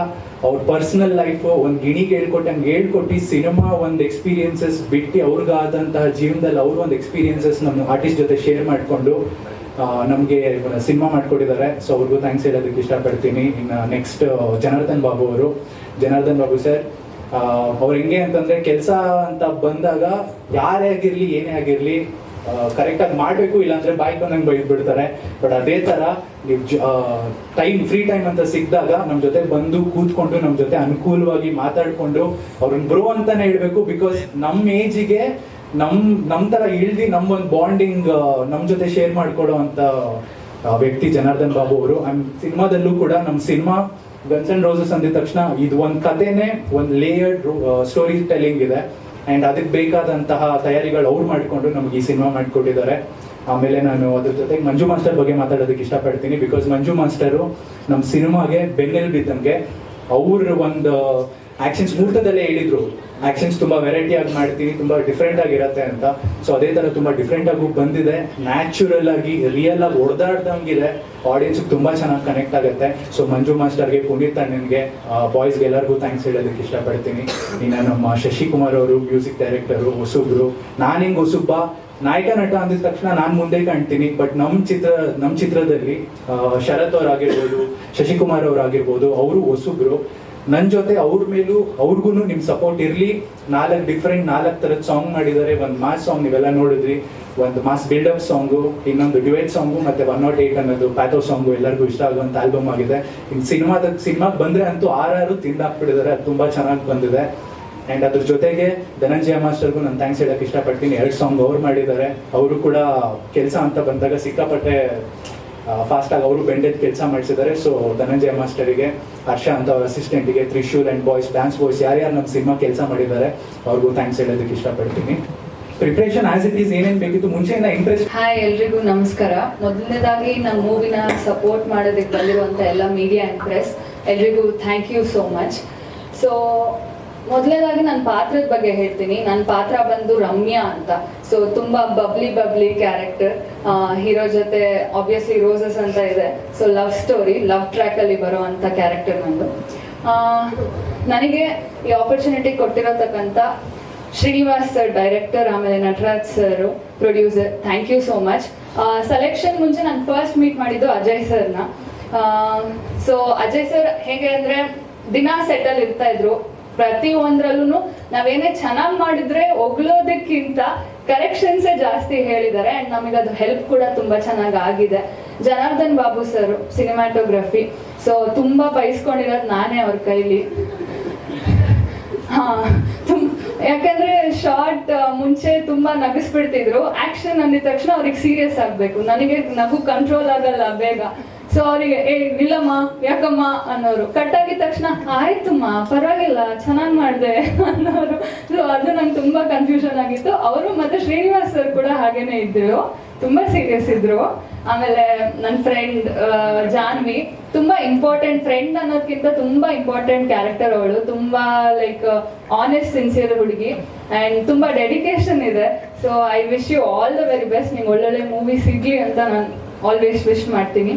ಅವ್ರ ಪರ್ಸನಲ್ ಲೈಫು, ಒಂದು ಗಿಣಿಗೆ ಹೇಳ್ಕೊಟ್ಟು ಸಿನಿಮಾ ಒಂದು ಎಕ್ಸ್ಪೀರಿಯನ್ಸಸ್ ಬಿಟ್ಟು ಅವ್ರಿಗಾದಂತಹ ಜೀವನದಲ್ಲಿ ಅವರು ಒಂದು ಎಕ್ಸ್ಪೀರಿಯನ್ಸಸ್ ನಮ್ಮ ಆರ್ಟಿಸ್ಟ್ ಜೊತೆ ಶೇರ್ ಮಾಡಿಕೊಂಡು ನಮಗೆ ಸಿನಿಮಾ ಮಾಡಿಕೊಟ್ಟಿದ್ದಾರೆ. ಸೊ ಅವ್ರಿಗೂ ಥ್ಯಾಂಕ್ಸ್ ಹೇಳೋದಕ್ಕೆ ಇಷ್ಟಪಡ್ತೀನಿ. ಇನ್ನು ನೆಕ್ಸ್ಟ್ ಜನಾರ್ದನ್ ಬಾಬು ಸರ್, ಅವ್ರು ಹೆಂಗೆ ಅಂತಂದರೆ ಕೆಲಸ ಅಂತ ಬಂದಾಗ ಯಾರೇ ಆಗಿರಲಿ ಏನೇ ಆಗಿರಲಿ ಕರೆಕ್ಟಾಗಿ ಮಾಡಬೇಕು, ಇಲ್ಲಾಂದರೆ ಬಾಯ್ಗೆ ಬಂದಂಗೆ ಬೈದ್ಬಿಡ್ತಾರೆ. ಬಟ್ ಅದೇ ಥರ ನೀವು ಫ್ರೀ ಟೈಮ್ ಅಂತ ಸಿಕ್ಕಿದಾಗ ನಮ್ಮ ಜೊತೆ ಬಂದು ಕೂತ್ಕೊಂಡು ನಮ್ಮ ಜೊತೆ ಅನುಕೂಲವಾಗಿ ಮಾತಾಡಿಕೊಂಡು ಅವ್ರನ್ನ ಬ್ರೋ ಅಂತಾನೆ ಹೇಳಬೇಕು. ಬಿಕಾಸ್ ನಮ್ಮ ಏಜಿಗೆ ನಮ್ಮ ಥರ ಇಳ್ದು ನಮ್ಮೊಂದು ಬಾಂಡಿಂಗ್ ನಮ್ಮ ಜೊತೆ ಶೇರ್ ಮಾಡಿಕೊಡೋ ಅಂಥ ವ್ಯಕ್ತಿ ಜನಾರ್ದನ್ ಬಾಬು ಅವರು. ಸಿನಿಮಾದಲ್ಲೂ ಕೂಡ ನಮ್ಮ ಸಿನಿಮಾ ಗನ್ಸ್ ಆ್ಯಂಡ್ ರೋಸಸ್ ಅಂದಿದ ತಕ್ಷಣ ಇದು ಒಂದು ಕಥೆನೇ ಒಂದು ಲೇಯರ್ಡ್ ಸ್ಟೋರಿ ಟೆಲ್ಲಿಂಗ್ ಇದೆ. ಆ್ಯಂಡ್ ಅದಕ್ಕೆ ಬೇಕಾದಂತಹ ತಯಾರಿಗಳು ಅವ್ರು ಮಾಡಿಕೊಂಡು ನಮ್ಗೆ ಈ ಸಿನಿಮಾ ಮಾಡಿಕೊಟ್ಟಿದ್ದಾರೆ. ಆಮೇಲೆ ನಾನು ಅದ್ರ ಜೊತೆಗೆ ಮಂಜು ಮಾಸ್ಟರ್ ಬಗ್ಗೆ ಮಾತಾಡೋದಕ್ಕೆ ಇಷ್ಟಪಡ್ತೀನಿ. ಬಿಕಾಸ್ ಮಂಜು ಮಾಸ್ಟರು ನಮ್ಮ ಸಿನಿಮಾಗೆ ಬೆನ್ನೆಲುಬಿದ್ದಂಗೆ. ಅವ್ರ ಒಂದು ಆ್ಯಕ್ಷನ್ಸ್ ಮುಹೂರ್ತದಲ್ಲೇ ಹೇಳಿದ್ರು, ಆ್ಯಕ್ಷನ್ಸ್ ತುಂಬ ವೆರೈಟಿಯಾಗಿ ಮಾಡ್ತೀನಿ, ತುಂಬ ಡಿಫ್ರೆಂಟಾಗಿರುತ್ತೆ ಅಂತ. ಸೊ ಅದೇ ಥರ ತುಂಬ ಡಿಫ್ರೆಂಟಾಗೂ ಬಂದಿದೆ. ನ್ಯಾಚುರಲ್ ಆಗಿ ರಿಯಲ್ ಆಗಿ ಹೊಡೆದಾಡ್ದಂಗಿದೆ. ಆಡಿಯನ್ಸ್ಗೆ ತುಂಬ ಚೆನ್ನಾಗಿ ಕನೆಕ್ಟ್ ಆಗುತ್ತೆ. ಸೊ ಮಂಜು ಮಾಸ್ಟರ್ಗೆ, ಪುನೀತ್ ಅಣ್ಣನ್ಗೆ, ಬಾಯ್ಸ್ಗೆ ಎಲ್ಲರಿಗೂ ಥ್ಯಾಂಕ್ಸ್ ಹೇಳೋದಕ್ಕೆ ಇಷ್ಟಪಡ್ತೀನಿ. ಇನ್ನು ನಮ್ಮ ಶಶಿಕುಮಾರ್ ಅವರು ಮ್ಯೂಸಿಕ್ ಡೈರೆಕ್ಟರು, ಹೊಸಬ್ರು. ನಾನು ಹಿಂಗೆ ಹೊಸಬ್ಬ ನಾಯಕ ನಟ ಅಂದಿದ ತಕ್ಷಣ ನಾನು ಮುಂದೆ ಕಾಣ್ತೀನಿ. ಬಟ್ ನಮ್ಮ ಚಿತ್ರದಲ್ಲಿ ಶರತ್ ಅವರಾಗಿರ್ಬೋದು, ಶಶಿಕುಮಾರ್ ಅವರಾಗಿರ್ಬೋದು, ಅವರು ಹೊಸಬ್ರು. ನನ್ನ ಜೊತೆ ಅವ್ರಿಗೂ ನಿಮ್ಮ ಸಪೋರ್ಟ್ ಇರಲಿ. 4 ಥರದ ಸಾಂಗ್ ಮಾಡಿದ್ದಾರೆ. ಒಂದು ಮಾಸ್ ಸಾಂಗ್ ನೀವೆಲ್ಲ ನೋಡಿದ್ರಿ, ಒಂದು ಮಾಸ್ ಬಿಲ್ಡಪ್ ಸಾಂಗು, ಇನ್ನೊಂದು ಡ್ಯುಯೆಟ್ ಸಾಂಗು, ಮತ್ತು 108 ಅನ್ನೋದು ಪ್ಯಾಥೋ ಸಾಂಗು ಎಲ್ಲರಿಗೂ ಇಷ್ಟ ಆಗುವಂಥ ಆಲ್ಬಮ್ ಆಗಿದೆ. ಇನ್ನು ಸಿನಿಮಾಗೆ ಬಂದರೆ ಅಂತೂ 6 ತಿಂದಾಕ್ಬಿಟ್ಟಿದ್ದಾರೆ. ಅದು ತುಂಬ ಚೆನ್ನಾಗಿ ಬಂದಿದೆ. ಆ್ಯಂಡ್ ಅದ್ರ ಜೊತೆಗೆ ಧನಂಜಯ ಮಾಸ್ಟರ್ಗೂ ನಾನು ಥ್ಯಾಂಕ್ಸ್ ಹೇಳೋಕ್ಕೆ ಇಷ್ಟಪಡ್ತೀನಿ. 2 ಸಾಂಗ್ ಅವ್ರು ಮಾಡಿದ್ದಾರೆ. ಅವರು ಕೂಡ ಕೆಲಸ ಅಂತ ಬಂದಾಗ ಸಿಕ್ಕಾಪಟ್ಟೆ ಫಾಸ್ಟಾಗಿ ಅವರು ಬೆಂಡೆದ್ದು ಕೆಲಸ ಮಾಡಿಸಿದ್ದಾರೆ. ಸೊ ಧನಂಜಯ ಮಾಸ್ಟರಿಗೆ, ಹರ್ಷ ಅಂತ ಅವ್ರ ಅಸಿಸ್ಟೆಂಟಿಗೆ, ತ್ರಿಶೂಲ್ ಆ್ಯಂಡ್ ಡ್ಯಾನ್ಸ್ ಬಾಯ್ಸ್ ಯಾರ್ಯಾರು ನಮ್ಮ ಸಿನಿಮಾ ಕೆಲಸ ಮಾಡಿದ್ದಾರೆ ಅವ್ರಿಗೂ ಥ್ಯಾಂಕ್ಸ್ ಹೇಳೋದಕ್ಕೆ ಇಷ್ಟಪಡ್ತೀನಿ. ಪ್ರಿಪ್ರೇಷನ್ ಆಸ್ ಇಟ್ ಈಸ್ ಏನೇನು ಬೇಕಿತ್ತು ಮುಂಚೆಯಿಂದ ಇಂಟ್ರೆಸ್ಟ್. ಹಾಯ್, ಎಲ್ರಿಗೂ ನಮಸ್ಕಾರ. ಮೊದಲನೇದಾಗಿ ನಮ್ಮ ಮೂವಿನ ಸಪೋರ್ಟ್ ಮಾಡೋದಕ್ಕೆ ಬಂದಿರುವಂಥ ಎಲ್ಲ ಮೀಡಿಯಾ ಆ್ಯಂಡ್ ಪ್ರೆಸ್ ಎಲ್ರಿಗೂ thank you so much. So ಮೊದಲನೇದಾಗಿ ನನ್ನ ಪಾತ್ರದ ಬಗ್ಗೆ ಹೇಳ್ತೀನಿ. ನನ್ನ ಪಾತ್ರ ಬಂದು ರಮ್ಯಾ ಅಂತ. ಸೊ ತುಂಬಾ ಬಬ್ಲಿ ಕ್ಯಾರೆಕ್ಟರ್. ಹೀರೋ ಜೊತೆ ಆಬ್ವಿಯಸ್ಲಿ ರೋಸಸ್ ಅಂತ ಇದೆ. So love story, love track ಅಲ್ಲಿ ಬರೋ ಅಂತ ಕ್ಯಾರೆಕ್ಟರ್ ನಂದು. ನನಗೆ ಈ ಆಪರ್ಚುನಿಟಿ ಕೊಟ್ಟಿರೋತಕ್ಕಂಥ ಶ್ರೀನಿವಾಸ್ ಸರ್ ಡೈರೆಕ್ಟರ್, ಆಮೇಲೆ Nataraj sir producer, thank you so much. Selection ಮುಂಚೆ ನಾನು ಫಸ್ಟ್ ಮೀಟ್ ಮಾಡಿದ್ದು ಅಜಯ್ ಸರ್ನ. ಸೊ ಅಜಯ್ ಸರ್ ಹೇಗೆ ಅಂದ್ರೆ ದಿನ ಸೆಟಲ್ ಇರ್ತಾ ಇದ್ರು. ಪ್ರತಿ ಒಂದ್ರಲ್ಲೂ ನಾವೇನೇ ಚೆನ್ನಾಗಿ ಮಾಡಿದ್ರೆ ಹೊಗಳೋದಕ್ಕಿಂತ ಕರೆಕ್ಷನ್ಸೇ ಜಾಸ್ತಿ ಹೇಳಿದ್ದಾರೆ. ಅಂಡ್ ನಮಗೆ ಅದು ಹೆಲ್ಪ್ ಕೂಡ ತುಂಬಾ ಚೆನ್ನಾಗಿ ಆಗಿದೆ. Janardhan Babu sir cinematography. So ತುಂಬಾ ಬಯಸ್ಕೊಂಡಿರೋದು ನಾನೇ ಅವ್ರ ಕೈಲಿ. ಯಾಕಂದ್ರೆ ಶಾರ್ಟ್ ಮುಂಚೆ ತುಂಬಾ ನಗಿಸ್ಬಿಡ್ತಿದ್ರು. ಆಕ್ಷನ್ ಅಂದಿದ ತಕ್ಷಣ ಅವ್ರಿಗೆ ಸೀರಿಯಸ್ ಆಗ್ಬೇಕು. ನನಗೆ ನಗು ಕಂಟ್ರೋಲ್ ಆಗಲ್ಲ ಬೇಗ. ಸೊ ಅವರಿಗೆ ನಿಲ್ಲಮ್ಮ ಯಾಕಮ್ಮ ಅನ್ನೋರು. ಕಟ್ ಆಗಿದ ತಕ್ಷಣ ಆಯ್ತಮ್ಮ ಪರವಾಗಿಲ್ಲ ಚೆನ್ನಾಗಿ ಮಾಡಿದೆ ಅನ್ನೋರು. ಸೊ ಅದು ನಂಗೆ ತುಂಬಾ ಕನ್ಫ್ಯೂಷನ್ ಆಗಿತ್ತು. ಅವರು ಮತ್ತೆ ಶ್ರೀನಿವಾಸ್ ಸರ್ ಕೂಡ ಹಾಗೇನೆ ಇದ್ರು, ತುಂಬಾ ಸೀರಿಯಸ್ ಇದ್ರು. ಆಮೇಲೆ ನನ್ನ ಫ್ರೆಂಡ್ ಜಾನ್ವಿ, ತುಂಬಾ ಇಂಪಾರ್ಟೆಂಟ್. ಫ್ರೆಂಡ್ ಅನ್ನೋದಕ್ಕಿಂತ ತುಂಬಾ ಇಂಪಾರ್ಟೆಂಟ್ ಕ್ಯಾರೆಕ್ಟರ್ ಅವಳು. ತುಂಬಾ ಲೈಕ್ ಆನೆಸ್ಟ್ ಸಿನ್ಸಿಯರ್ ಹುಡುಗಿ ಅಂಡ್ ತುಂಬಾ ಡೆಡಿಕೇಶನ್ ಇದೆ. So I wish you all the very best. ನಿಮ್ಗೆ ಒಳ್ಳೊಳ್ಳೆ ಮೂವಿ ಸಿಗ್ಲಿ ಅಂತ ನಾನು ಆಲ್ವೇಸ್ ವಿಶ್ ಮಾಡ್ತೀನಿ.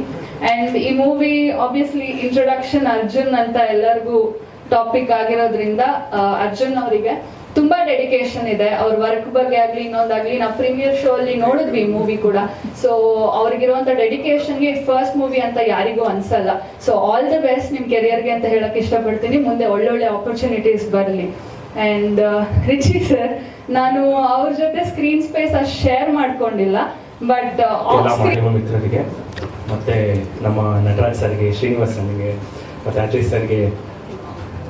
ಅಂಡ್ ಈ ಮೂವಿ ಆಬ್ವಿಯಸ್ಲಿ ಇಂಟ್ರೊಡಕ್ಷನ್ ಅರ್ಜುನ್ ಅಂತ ಎಲ್ಲರಿಗೂ ಟಾಪಿಕ್ ಆಗಿರೋದ್ರಿಂದ ಅರ್ಜುನ್ ಅವರಿಗೆ ತುಂಬಾ ಡೆಡಿಕೇಶನ್ ಇದೆ. ಅವ್ರ ವರ್ಕ್ ಬಗ್ಗೆ ಆಗ್ಲಿ ಇನ್ನೊಂದಾಗ್ಲಿ ನಾವು ಪ್ರೀಮಿಯರ್ ಶೋ ಅಲ್ಲಿ ನೋಡಿದ್ವಿ ಮೂವಿ ಕೂಡ. ಸೊ ಅವ್ರಿಗಿರುವಂತ ಡೆಡಿಕೇಶನ್ಗೆ ಫಸ್ಟ್ ಮೂವಿ ಅಂತ ಯಾರಿಗೂ ಅನ್ಸಲ್ಲ. ಸೊ ಆಲ್ ದ ಬೆಸ್ಟ್ ನಿಮ್ ಕೆರಿಯರ್ಗೆ ಅಂತ ಹೇಳಕ್ ಇಷ್ಟಪಡ್ತೀನಿ. ಮುಂದೆ ಒಳ್ಳೊಳ್ಳೆ ಆಪರ್ಚುನಿಟೀಸ್ ಬರಲಿ. ಅಂಡ್ ರಿಚಿ ಸರ್, ನಾನು ಅವ್ರ ಜೊತೆ ಸ್ಕ್ರೀನ್ ಸ್ಪೇಸ್ ಅಷ್ಟು ಶೇರ್ ಮಾಡ್ಕೊಂಡಿಲ್ಲ, ಬಟ್ ಎಲ್ಲ ಮಾಧ್ಯಮ ಮಿತ್ರರಿಗೆ ಮತ್ತು ನಮ್ಮ ನಟರಾಜ್ ಸರ್ಗೆ, ಶ್ರೀನಿವಾಸ್ ಸರ್ಗೆ ಮತ್ತು ಅಜಯ್ ಸರ್ಗೆ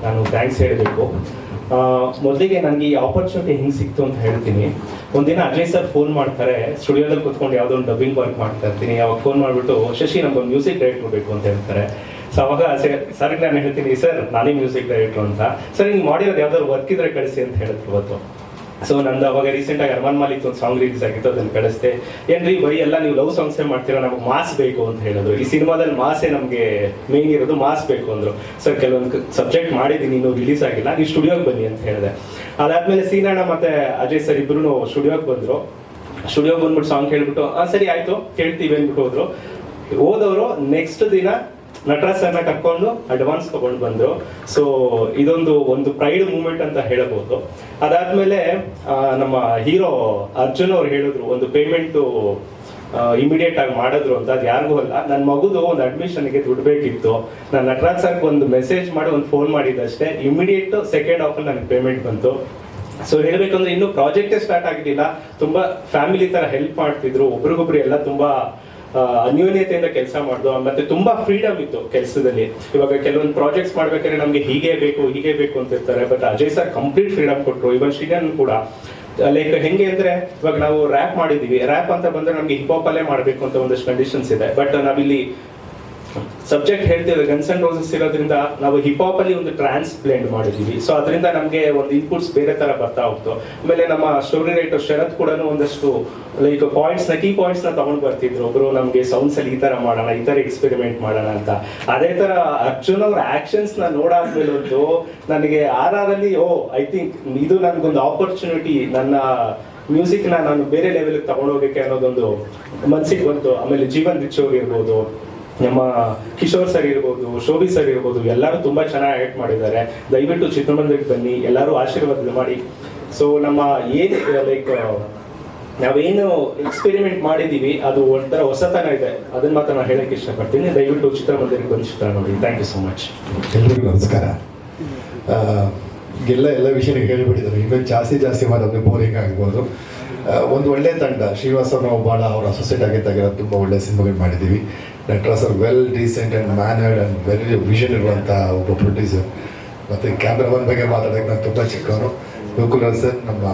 ನಾನು ಥ್ಯಾಂಕ್ಸ್ ಹೇಳಬೇಕು. ಮೊದಲಿಗೆ ನನಗೆ ಈ ಆಪರ್ಚುನಿಟಿ ಹೆಂಗೆ ಸಿಕ್ತು ಅಂತ ಹೇಳ್ತೀನಿ. ಒಂದಿನ ಅಜಯ್ ಸರ್ ಫೋನ್ ಮಾಡ್ತಾರೆ, ಸ್ಟುಡಿಯೋದಲ್ಲಿ ಕೂತ್ಕೊಂಡು ಯಾವುದೋ ಒಂದು ಡಬ್ಬಿಂಗ್ ವರ್ಕ್ ಮಾಡ್ತಾ ಇರ್ತೀನಿ. ಅವಾಗ ಫೋನ್ ಮಾಡಿಬಿಟ್ಟು ಶಶಿ ನಮ್ಗೊಂದು ಮ್ಯೂಸಿಕ್ ಡೈರೆಕ್ಟರ್ ಬೇಕು ಅಂತ ಹೇಳ್ತಾರೆ. ಸೊ ಅವಾಗ ಸರ್ಗೆ ನಾನು ಹೇಳ್ತೀನಿ, ಸರ್ ನಾನೇ ಮ್ಯೂಸಿಕ್ ಡೈರೆಕ್ಟ್ರು ಅಂತ. ಸರ್ ಹಿಂಗೆ ಮಾಡಿರೋದು ಯಾವ್ದಾದ್ರು ವರ್ಕ್ ಇದ್ರೆ ಕಳಿಸಿ ಅಂತ ಹೇಳಿದ್ರು ಇವತ್ತು. ಸೊ ನಂದು ಅವಾಗ ರೀಸೆಂಟಾಗಿ ಅರ್ಮಾನ್ ಮಾಲಿಕ್ ಒಂದು ಸಾಂಗ್ ರಿಲೀಸ್ ಆಗಿತ್ತು, ಅದನ್ನು ಕಳಿಸ್ದೆ. ಏನ್ರಿ ಬರೀ ಎಲ್ಲ ನೀವು ಲವ್ ಸಾಂಗ್ಸೇ ಮಾಡ್ತೀರಾ, ನಮಗೆ ಮಾಸ್ ಬೇಕು ಅಂತ ಹೇಳಿದ್ರು. ಈ ಸಿನಿಮಾದಲ್ಲಿ ಮಾಸೇ ನಮಗೆ ಮೇನ್ ಇರೋದು, ಮಾಸ್ ಬೇಕು ಅಂದರು. ಸರ್ ಕೆಲವೊಂದು ಸಬ್ಜೆಕ್ಟ್ ಮಾಡಿದ್ದೀನಿ, ಇನ್ನೂ ರಿಲೀಸ್ ಆಗಿಲ್ಲ, ನೀವು ಸ್ಟುಡಿಯೋಗೆ ಬನ್ನಿ ಅಂತ ಹೇಳಿದೆ. ಅದಾದ್ಮೇಲೆ ಸೀನಣ್ಣ ಮತ್ತೆ ಅಜಯ್ ಸರ್ ಇಬ್ರು ಸ್ಟುಡಿಯೋಗೆ ಬಂದರು. ಸ್ಟುಡಿಯೋಗೆ ಬಂದ್ಬಿಟ್ಟು ಸಾಂಗ್ ಕೇಳ್ಬಿಟ್ಟು ಸರಿ ಆಯ್ತು ಕೇಳ್ತೀವಿ ಅಂದ್ಬಿಟ್ಟು ಹೋದವರು ನೆಕ್ಸ್ಟ್ ದಿನ ನಟರಾಜ್ ಸರ್ನ ಕರ್ಕೊಂಡು ಅಡ್ವಾನ್ಸ್ ತಗೊಂಡು ಬಂದ್ರು. ಸೊ ಒಂದು ಪ್ರೈಡ್ ಮೂಮೆಂಟ್ ಅಂತ ಹೇಳಬಹುದು. ಅದಾದ್ಮೇಲೆ ನಮ್ಮ ಹೀರೋ ಅರ್ಜುನ್ ಅವ್ರು ಹೇಳಿದ್ರು ಒಂದು ಪೇಮೆಂಟ್ ಇಮಿಡಿಯೇಟ್ ಆಗಿ ಮಾಡಿದ್ರು ಅಂತ. ಅದು ಯಾರಿಗೂ ಅಲ್ಲ, ನನ್ನ ಮಗುದು ಒಂದು ಅಡ್ಮಿಷನ್ಗೆ ದುಡ್ಡು ಬೇಕಿತ್ತು. ನಾನು ನಟರಾಜ್ ಸರ್ಗೆ ಒಂದು ಮೆಸೇಜ್ ಮಾಡಿ ಒಂದು ಫೋನ್ ಮಾಡಿದ್ದಷ್ಟೇ, ಇಮಿಡಿಯೇಟ್ ಸೆಕೆಂಡ್ ಹಾಫ್ ಅಲ್ಲಿ ನನಗೆ ಪೇಮೆಂಟ್ ಬಂತು. ಸೊ ಹೇಳ್ಬೇಕಂದ್ರೆ ಇನ್ನೂ ಪ್ರಾಜೆಕ್ಟೇ ಸ್ಟಾರ್ಟ್ ಆಗಿದ್ದಿಲ್ಲ, ತುಂಬಾ ಫ್ಯಾಮಿಲಿ ತರ ಹೆಲ್ಪ್ ಮಾಡ್ತಿದ್ರು. ಒಬ್ರಿಗೊಬ್ರು ಎಲ್ಲ ತುಂಬಾ ಅನ್ಯೋನ್ಯತೆಯಿಂದ ಕೆಲಸ ಮಾಡ್ದು. ಮತ್ತೆ ತುಂಬಾ ಫ್ರೀಡಮ್ ಇತ್ತು ಕೆಲಸದಲ್ಲಿ. ಇವಾಗ ಕೆಲವೊಂದು ಪ್ರಾಜೆಕ್ಟ್ಸ್ ಮಾಡ್ಬೇಕಾದ್ರೆ ನಮ್ಗೆ ಹೀಗೆ ಬೇಕು ಅಂತ ಇರ್ತಾರೆ, but Ajay sir complete freedom ಕೊಟ್ಟರು. ಇವನ್ ಶ್ರೀನನ್ ಕೂಡ ಲೈಕ್ ಹೆಂಗೆ ಅಂದ್ರೆ ಇವಾಗ ನಾವು ರ್ಯಾಪ್ ಮಾಡಿದೀವಿ, ರ್ಯಾಪ್ ಅಂತ ಬಂದ್ರೆ ನಮ್ಗೆ ಹಿಪ್ ಹಾಪ್ ಅಲ್ಲೇ ಮಾಡ್ಬೇಕು ಅಂತ ಒಂದಷ್ಟು ಕಂಡೀಷನ್ಸ್ ಇದೆ. ಬಟ್ ನಾವಿಲ್ಲಿ ಸಬ್ಜೆಕ್ಟ್ ಹೇಳ್ತೇವೆ ಗನ್ಸ್ ಅಂಡ್ ರೋಸಸ್ ಇರೋದ್ರಿಂದ ನಾವು ಹಿಪ್ ಹಾಪ್ ಅಲ್ಲಿ ಒಂದು ಟ್ರಾನ್ಸ್ ಬ್ಲೆಂಡ್ ಮಾಡಿದೀವಿ. ಸೊ ಅದರಿಂದ ನಮಗೆ ಒಂದು ಇನ್ಪುಟ್ಸ್ ಬೇರೆ ತರ ಬರ್ತಾ ಹೋಗ್ತು. ಆಮೇಲೆ ನಮ್ಮ ಸ್ಟೋರಿ ರೈಟರ್ ಶರತ್ ಕೂಡ ಒಂದಷ್ಟು ಲೈಕ್ ಕೀ ಪಾಯಿಂಟ್ಸ್ ನ ತಗೊಂಡ್ ಬರ್ತಿದ್ರು. ಒಬ್ರು ನಮ್ಗೆ ಸೌಂಡ್ಸ್ ಅಲ್ಲಿ ಈ ತರ ಮಾಡೋಣ, ಈ ತರ ಎಕ್ಸ್ಪೆರಿಮೆಂಟ್ ಮಾಡೋಣ ಅಂತ. ಅದೇ ತರ ಅರ್ಜುನ್ ಅವ್ರ ಆಕ್ಷನ್ಸ್ ನ ನೋಡಾದ್ಮೇಲೆ ಒಂದು ನನಗೆ RR ಅಲ್ಲಿ ಐ ಥಿಂಕ್ ಇದು ನನ್ಗೊಂದು ಆಪರ್ಚುನಿಟಿ, ನನ್ನ ಮ್ಯೂಸಿಕ್ ನಾನು ಬೇರೆ ಲೆವೆಲ್ ತಗೊಂಡೋಗಕ್ಕೆ ಅನ್ನೋದೊಂದು ಮನ್ಸಿಗೆ ಬಂತು. ಆಮೇಲೆ ಜೀವನ್ ರಿಚ್ ಅವ್ರು ಇರ್ಬೋದು, ನಮ್ಮ ಕಿಶೋರ್ ಸರ್ ಇರ್ಬೋದು, ಶೋಭಿ ಸರ್ ಇರ್ಬೋದು, ಎಲ್ಲರೂ ತುಂಬಾ ಚೆನ್ನಾಗಿ ಆಕ್ಟ್ ಮಾಡಿದ್ದಾರೆ. ದಯವಿಟ್ಟು ಚಿತ್ರಮಂದಿರಕ್ಕೆ ಬನ್ನಿ, ಎಲ್ಲರೂ ಆಶೀರ್ವಾದ ಮಾಡಿ. ಸೊ ನಮ್ಮ ಲೈಕ್ ನಾವೇನು ಎಕ್ಸ್ಪೆರಿಮೆಂಟ್ ಮಾಡಿದೀವಿ ಅದು ಒಂಥರ ಹೊಸತನ ಇದೆ, ಅದನ್ನ ಮಾತ್ರ ನಾನು ಹೇಳಕ್ ಇಷ್ಟಪಡ್ತೀನಿ. ದಯವಿಟ್ಟು ಚಿತ್ರಮಂದಿರಕ್ಕೆ ಬಂದು ಚಿತ್ರ ನೋಡಿ. Thank you so much. ಎಲ್ರಿಗೂ ನಮಸ್ಕಾರ. ಎಲ್ಲ ವಿಷಯ ಹೇಳಿಬಿಟ್ಟಿದ್ದಾರೆ, ಇನ್ನೊಂದು ಜಾಸ್ತಿ ಮಾಡೋದು ಬೋರಿಂಗ್ ಆಗ್ಬೋದು. ಒಂದು ಒಳ್ಳೆ ತಂಡ, ಶ್ರೀನಿವಾಸ್ ಅವ್ರು ನಾವು ಭಾಳ ಅವ್ರ ಅಸೋಸಿಯೇಟ್ ಆಗಿದ್ದಾಗ ತುಂಬ ಒಳ್ಳೆ ಸಿನಿಮಾಗಳು ಮಾಡಿದ್ದೀವಿ. Nataraj sir well decent and mannered and very vision ಇರುವಂಥ ಒಬ್ಬ ಪ್ರೊಡ್ಯೂಸರ್. ಮತ್ತು ಕ್ಯಾಮ್ರಾಮನ್ ಬಗ್ಗೆ ಮಾತಾಡೋಕ್ಕೆ ನಾನು ತುಂಬ ಚಿಕ್ಕವನು. ಗೋಕುಲ್ ರಾಜ್ ಸರ್ ನಮ್ಮ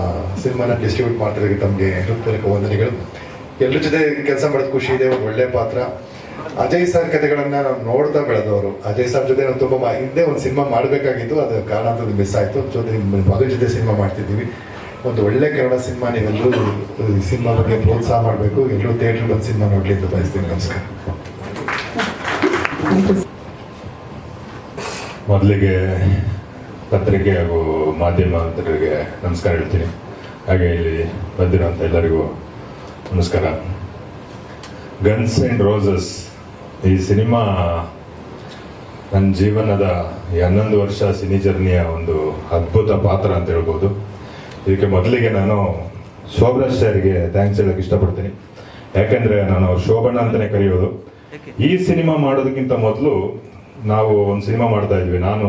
ಸಿನಿಮಾನ ಡಿಸ್ಟ್ರಿಬ್ಯೂಟ್ ಮಾಡ್ತಿರೋಕ್ಕೆ ತಮಗೆ ಹೃತ್ಪೂರ್ವಕ ವಂದನೆಗಳು. ಎಲ್ಲರ ಜೊತೆ ಕೆಲಸ ಮಾಡೋದು ಖುಷಿ ಇದೆ, ಒಂದು ಒಳ್ಳೆ ಪಾತ್ರ. ಅಜಯ್ ಸರ್ ಕಥೆಗಳನ್ನು ನಾವು ನೋಡ್ತಾ ಬೆಳೆದವರು. ಅಜಯ್ ಸರ್ ಜೊತೆ ನಾವು ತುಂಬ ಹಿಂದೆ ಒಂದು ಸಿನಿಮಾ ಮಾಡಬೇಕಾಗಿತ್ತು, ಅದು ಕಾರಣ ಅಂತ ಮಿಸ್ ಆಯಿತು. ಜೊತೆ ಮಗಳ ಜೊತೆ ಸಿನಿಮಾ ಮಾಡ್ತಿದ್ದೀವಿ. ಒಂದು ಒಳ್ಳೆ ಕನ್ನಡ ಸಿನಿಮಾ, ನೀವೆಲ್ಲರೂ ಈ ಸಿನಿಮಾ ಬಗ್ಗೆ ಪ್ರೋತ್ಸಾಹ ಮಾಡಬೇಕು. ಎಲ್ಲರೂ ಥಿಯೇಟ್ರ್ ಬಂದು ಸಿನಿಮಾ ನೋಡಲಿ ಅಂತ ಬಯಸ್ತೀನಿ. ನಮಸ್ಕಾರ. ಮೊದಲಿಗೆ ಪತ್ರಿಕೆ ಹಾಗೂ ಮಾಧ್ಯಮದವರಿಗೆ ನಮಸ್ಕಾರ ಹೇಳ್ತೀನಿ. ಹಾಗೆ ಇಲ್ಲಿ ಬಂದಿರೋಂಥ ಎಲ್ಲರಿಗೂ ನಮಸ್ಕಾರ. ಗನ್ಸ್ ಆ್ಯಂಡ್ ರೋಸಸ್ ಈ ಸಿನಿಮಾ ನನ್ನ ಜೀವನದ 11 ವರ್ಷ ಸಿನಿ ಜರ್ನಿಯ ಒಂದು ಅದ್ಭುತ ಪಾತ್ರ ಅಂತ ಹೇಳ್ಬೋದು. ಇದಕ್ಕೆ ಮೊದಲಿಗೆ ನಾನು ಶೋಭರಾಜ್ ಸರ್ಗೆ ಥ್ಯಾಂಕ್ಸ್ ಹೇಳೋಕ್ಕೆ ಇಷ್ಟಪಡ್ತೀನಿ. ಯಾಕೆಂದರೆ ನಾನು ಅವ್ರು ಶೋಭಣ್ಣ ಅಂತಲೇ ಕರೆಯೋದು. ಈ ಸಿನಿಮಾ ಮಾಡೋದಕ್ಕಿಂತ ಮೊದಲು ನಾವು ಒಂದು ಸಿನಿಮಾ ಮಾಡ್ತಾ ಇದ್ವಿ, ನಾನು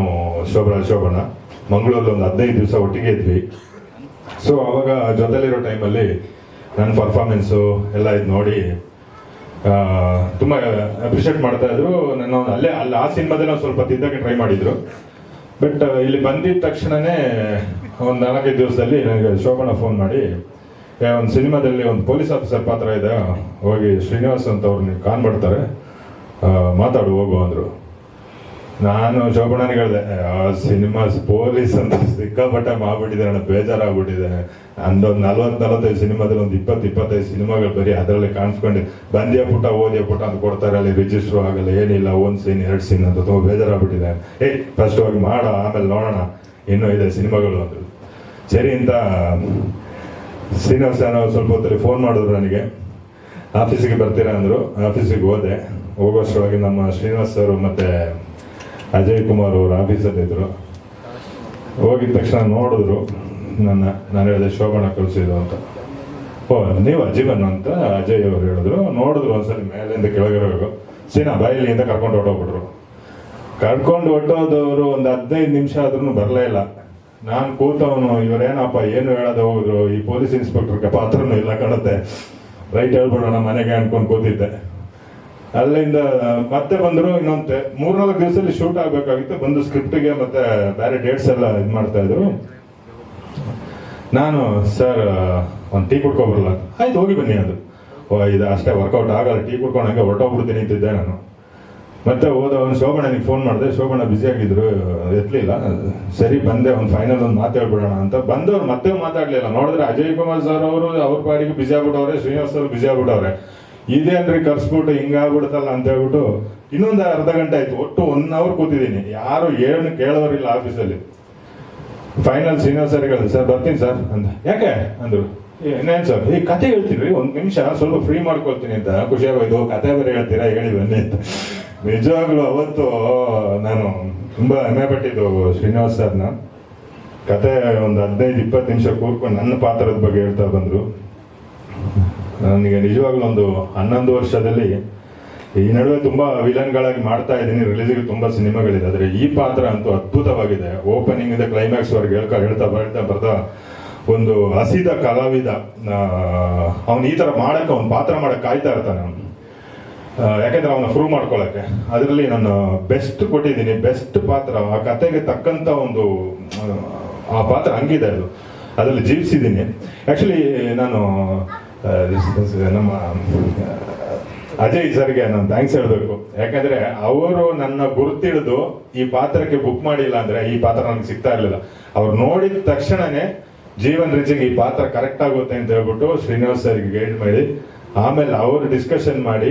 ಶೋಭಣ್ಣ ಮಂಗಳೂರಲ್ಲಿ ಒಂದು 15 ದಿವಸ ಒಟ್ಟಿಗೆ ಇದ್ವಿ. ಸೊ ಅವಾಗ ಜೊತೆಲಿರೋ ಟೈಮಲ್ಲಿ ನನ್ನ ಪರ್ಫಾರ್ಮೆನ್ಸು ಎಲ್ಲ ಇದು ನೋಡಿ ತುಂಬ ಅಪ್ರಿಷಿಯೇಟ್ ಮಾಡ್ತಾ ಇದ್ರು. ನಾನು ಅಲ್ಲಿ ಆ ಸಿನಿಮಾದಲ್ಲಿ ಸ್ವಲ್ಪ ತಿದ್ದಕ್ಕೆ ಟ್ರೈ ಮಾಡಿದ್ರು. ಬಟ್ ಇಲ್ಲಿ ಬಂದಿದ್ದ ತಕ್ಷಣನೇ ಒಂದು 4-5 ದಿವಸದಲ್ಲಿ ನನಗೆ ಶೋಭಣ್ಣ ಫೋನ್ ಮಾಡಿ, ಒಂದು ಸಿನಿಮಾದಲ್ಲಿ ಒಂದು ಪೊಲೀಸ್ ಆಫೀಸರ್ ಪಾತ್ರ ಇದೆ, ಹೋಗಿ ಶ್ರೀನಿವಾಸ್ ಅಂತ ಅವ್ರು ನೀವು ಕಾನ್ ಮಾಡ್ತಾರೆ, ಮಾತಾಡು ಹೋಗು ಅಂದರು. ನಾನು ಶೋಭಣ್ಣನಿಗೆ ಹೇಳಿದೆ, ಆ ಸಿನಿಮಾ ಪೊಲೀಸ್ ಅಂತ ಸಿಕ್ಕಾಪಟ್ಟೆ ಮಾಡ್ಬಿಟ್ಟಿದೆ, ನನಗೆ ಬೇಜಾರಾಗ್ಬಿಟ್ಟಿದ್ದೇನೆ. ಅಂದೊಂದು 40-45 ಸಿನಿಮಾದಲ್ಲಿ ಒಂದು 20-25 ಸಿನಿಮಾಗಳು ಬರೀ ಅದರಲ್ಲಿ ಕಾಣಿಸ್ಕೊಂಡು ಬಂದ್ಯಾ ಪುಟ ಓದ್ಯಾ ಪುಟ ಅಂತ ಕೊಡ್ತಾರೆ, ಅಲ್ಲಿ ರಿಜಿಸ್ಟ್ರು ಆಗಲ್ಲ, ಏನಿಲ್ಲ, 1 ಸೀನ್ 2 ಸೀನ್ ಅಂತ ತುಂಬ ಬೇಜಾರಾಗ್ಬಿಟ್ಟಿದೆ. ಫಸ್ಟ್ ಹೋಗಿ ಮಾಡ, ಆಮೇಲೆ ನೋಡೋಣ, ಇನ್ನೂ ಇದೆ ಸಿನಿಮಾಗಳು ಅಂದರು. ಸರಿ ಅಂತ ಶ್ರೀನಿವಾಸ ಸ್ವಲ್ಪ ಹೊತ್ತಲ್ಲಿ ಫೋನ್ ಮಾಡಿದ್ರು ನನಗೆ, ಆಫೀಸಿಗೆ ಬರ್ತೀರಾ ಅಂದರು. ಆಫೀಸಿಗೆ ಹೋದೆ. ಹೋಗೋಷ್ಟರೊಳಗೆ ನಮ್ಮ ಶ್ರೀನಿವಾಸ್ ಅವರು ಮತ್ತು ಅಜಯ್ ಕುಮಾರ್ ಅವರು ಆಫೀಸಲ್ಲಿದ್ದರು. ಹೋಗಿದ ತಕ್ಷಣ ನೋಡಿದ್ರು ನಾನು ಹೇಳಿದೆ ಶೋಭಣ್ಣ ಕಳಿಸಿದ್ರು ಅಂತ. ಓ ನೀವು ಅಜೀವನ್ ಅಂತ ಅಜಯ್ ಅವರು ಹೇಳಿದ್ರು. ನೋಡಿದ್ರು ಒಂದ್ಸಲಿ ಮೇಲಿಂದ ಕೆಳಗಿರೋರು, ಸೀನಾ ಬಾಯಿಲಿ ಅಂತ ಕರ್ಕೊಂಡು ಹೊಟ್ಟೋಗ್ಬಿಟ್ರು. ಕರ್ಕೊಂಡು ಹೊಟ್ಟೋದವರು ಒಂದು 15 ನಿಮಿಷ ಆದ್ರೂ ಬರಲೇ ಇಲ್ಲ. ನಾನು ಕೂತವನು, ಇವರೇನಪ್ಪ ಏನು ಹೇಳೋದು ಹೋಗಿದ್ರು, ಈ ಪೊಲೀಸ್ ಇನ್ಸ್ಪೆಕ್ಟರ್ಗೆ ಪಾತ್ರನೂ ಇಲ್ಲ ಕಾಣುತ್ತೆ, ರೈಟ್ ಹೇಳ್ಬಿಡೋಣ ಮನೆಗೆ ಅನ್ಕೊಂಡು ಕೂತಿದ್ದೆ. ಅಲ್ಲಿಂದ ಮತ್ತೆ ಬಂದರು. ಇನ್ನೊಂದು 3-4 ದಿವಸದಲ್ಲಿ ಶೂಟ್ ಆಗಬೇಕಾಗಿತ್ತು. ಬಂದು ಸ್ಕ್ರಿಪ್ಟಿಗೆ ಮತ್ತೆ ಬೇರೆ ಡೇಟ್ಸ್ ಎಲ್ಲ ಇದು ಮಾಡ್ತಾ ಇದ್ರು. ನಾನು ಸರ್ ಒಂದು ಟೀ ಕುಡ್ಕೊಬರಲ್ಲ, ಆಯ್ತು ಹೋಗಿ ಬನ್ನಿ ಅದು. ಇದು ಅಷ್ಟೇ ವರ್ಕೌಟ್ ಆಗಲ್ಲ, ಟೀ ಕುಡ್ಕೊಂಡು ಹಂಗೆ ಹೊರಟೋಗ್ಬಿಡ್ತೀನಿ ಅಂತಿದ್ದೆ ನಾನು. ಮತ್ತೆ ಹೋದ ಒಂದು ಶೋಭಣ್ಣನಿಗೆ ಫೋನ್ ಮಾಡಿದೆ. ಶೋಭಣ್ಣ ಬ್ಯುಸಿಯಾಗಿದ್ರು, ಎತ್ತಲಿಲ್ಲ. ಸರಿ ಬಂದೆ, ಒಂದು ಫೈನಲ್ ಒಂದು ಮಾತಾಡ್ಬಿಡೋಣ ಅಂತ ಬಂದವ್ರು ಮತ್ತೆ ಮಾತಾಡಲಿಲ್ಲ. ನೋಡಿದ್ರೆ ಅಜಯ್ ಕುಮಾರ್ ಸರ್ ಅವರು ಅವ್ರ ಪಾಡಿಗೆ ಬ್ಯುಸಿ ಆಗ್ಬಿಟ್ಟವ್ರೆ, ಶ್ರೀನಿವಾಸ್ ಅವರು ಬ್ಯುಸಿ ಆಗ್ಬಿಟ್ಟವ್ರೆ. ಇದೇನ್ರಿ ಕರ್ಸ್ಬಿಟ್ಟು ಹಿಂಗಾಗ್ಬಿಡುತ್ತಲ್ಲ ಅಂತ ಹೇಳ್ಬಿಟ್ಟು ಇನ್ನೊಂದು ಅರ್ಧ ಗಂಟೆ ಆಯ್ತು. ಒಟ್ಟು 1 ಅವರ್ ಕೂತಿದ್ದೀನಿ, ಯಾರು ಏನು ಕೇಳೋರಿಲ್ಲ ಆಫೀಸಲ್ಲಿ. ಫೈನಲ್ ಶ್ರೀನಿವಾಸ್ ಸರ್ ಹೇಳಿದೆ, ಸರ್ ಬರ್ತೀನಿ ಸರ್ ಅಂತ. ಯಾಕೆ ಅಂದರು. ಏನೇನು ಸರ್, ಈ ಕತೆ ಹೇಳ್ತೀರಿ, 1 ನಿಮಿಷ ಸ್ವಲ್ಪ ಫ್ರೀ ಮಾಡ್ಕೊಳ್ತೀನಿ ಅಂತ. ಖುಷಿಯಾಗೋಯ್ತು, ಕತೆ ಬೇರೆ ಹೇಳ್ತೀರಾ, ಹೇಳಿ ಬನ್ನಿ ಅಂತ. ನಿಜವಾಗ್ಲೂ ಅವತ್ತು ನಾನು ತುಂಬ ಹೆಮ್ಮೆ ಪಟ್ಟಿದ್ದು ಶ್ರೀನಿವಾಸ್ ಸರ್ನ. ಕತೆ ಒಂದು 15-20 ನಿಮಿಷ ಕೂರ್ಕೊಂಡು ನನ್ನ ಪಾತ್ರದ ಬಗ್ಗೆ ಹೇಳ್ತಾ ಬಂದರು. ನನಗೆ ನಿಜವಾಗ್ಲೂ ಒಂದು 11 ವರ್ಷದಲ್ಲಿ ಈ ನಡುವೆ ತುಂಬ ವಿಲನ್ಗಳಾಗಿ ಮಾಡ್ತಾ ಇದ್ದೀನಿ, ರಿಲೀಸಿಗೆ ತುಂಬ ಸಿನಿಮಾಗಳಿದೆ. ಆದರೆ ಈ ಪಾತ್ರ ಅಂತೂ ಅದ್ಭುತವಾಗಿದೆ. ಓಪನಿಂಗ್ ಇಂದ ಕ್ಲೈಮ್ಯಾಕ್ಸ್ ವರೆಗೆ ಹೇಳ್ತಾ ಬರ್ತಾ ಒಂದು ಹಸಿದ ಕಲಾವಿದ, ಅವನು ಈ ಥರ ಮಾಡೋಕ್ಕೆ, ಅವ್ನು ಪಾತ್ರ ಮಾಡೋಕ್ಕೆ ಕಾಯ್ತಾ ಇರ್ತಾನೆ ಅವನು. ಯಾಕೆಂದ್ರೆ ಅವನ್ನ ಪ್ರೂವ್ ಮಾಡ್ಕೊಳ್ಳೋಕ್ಕೆ ಅದರಲ್ಲಿ ನಾನು ಬೆಸ್ಟ್ ಕೊಟ್ಟಿದ್ದೀನಿ, ಬೆಸ್ಟ್ ಪಾತ್ರ. ಆ ಕತೆಗೆ ತಕ್ಕಂಥ ಒಂದು ಆ ಪಾತ್ರ ಹಂಗಿದೆ, ಅದರಲ್ಲಿ ಜೀವಿಸಿದ್ದೀನಿ. ಆ್ಯಕ್ಚುಲಿ ನಾನು ನಮ್ಮ ಅಜಯ್ ಸರ್ಗೆ ನಾನು ಥ್ಯಾಂಕ್ಸ್ ಹೇಳಬೇಕು. ಯಾಕಂದ್ರೆ ಅವರು ನನ್ನ ಗುರುತಿಡಿದು ಈ ಪಾತ್ರಕ್ಕೆ ಬುಕ್ ಮಾಡಿಲ್ಲ ಅಂದ್ರೆ ಈ ಪಾತ್ರ ನನಗೆ ಸಿಗ್ತಾ ಇರಲಿಲ್ಲ. ಅವ್ರು ನೋಡಿದ ತಕ್ಷಣನೇ ಜೀವನ್ ರಿಚಿಗೆ ಈ ಪಾತ್ರ ಕರೆಕ್ಟ್ ಆಗುತ್ತೆ ಅಂತ ಹೇಳ್ಬಿಟ್ಟು ಶ್ರೀನಿವಾಸ್ ಸರ್ಗೆ ಗೈಡ್ ಮಾಡಿ, ಆಮೇಲೆ ಅವರು ಡಿಸ್ಕಷನ್ ಮಾಡಿ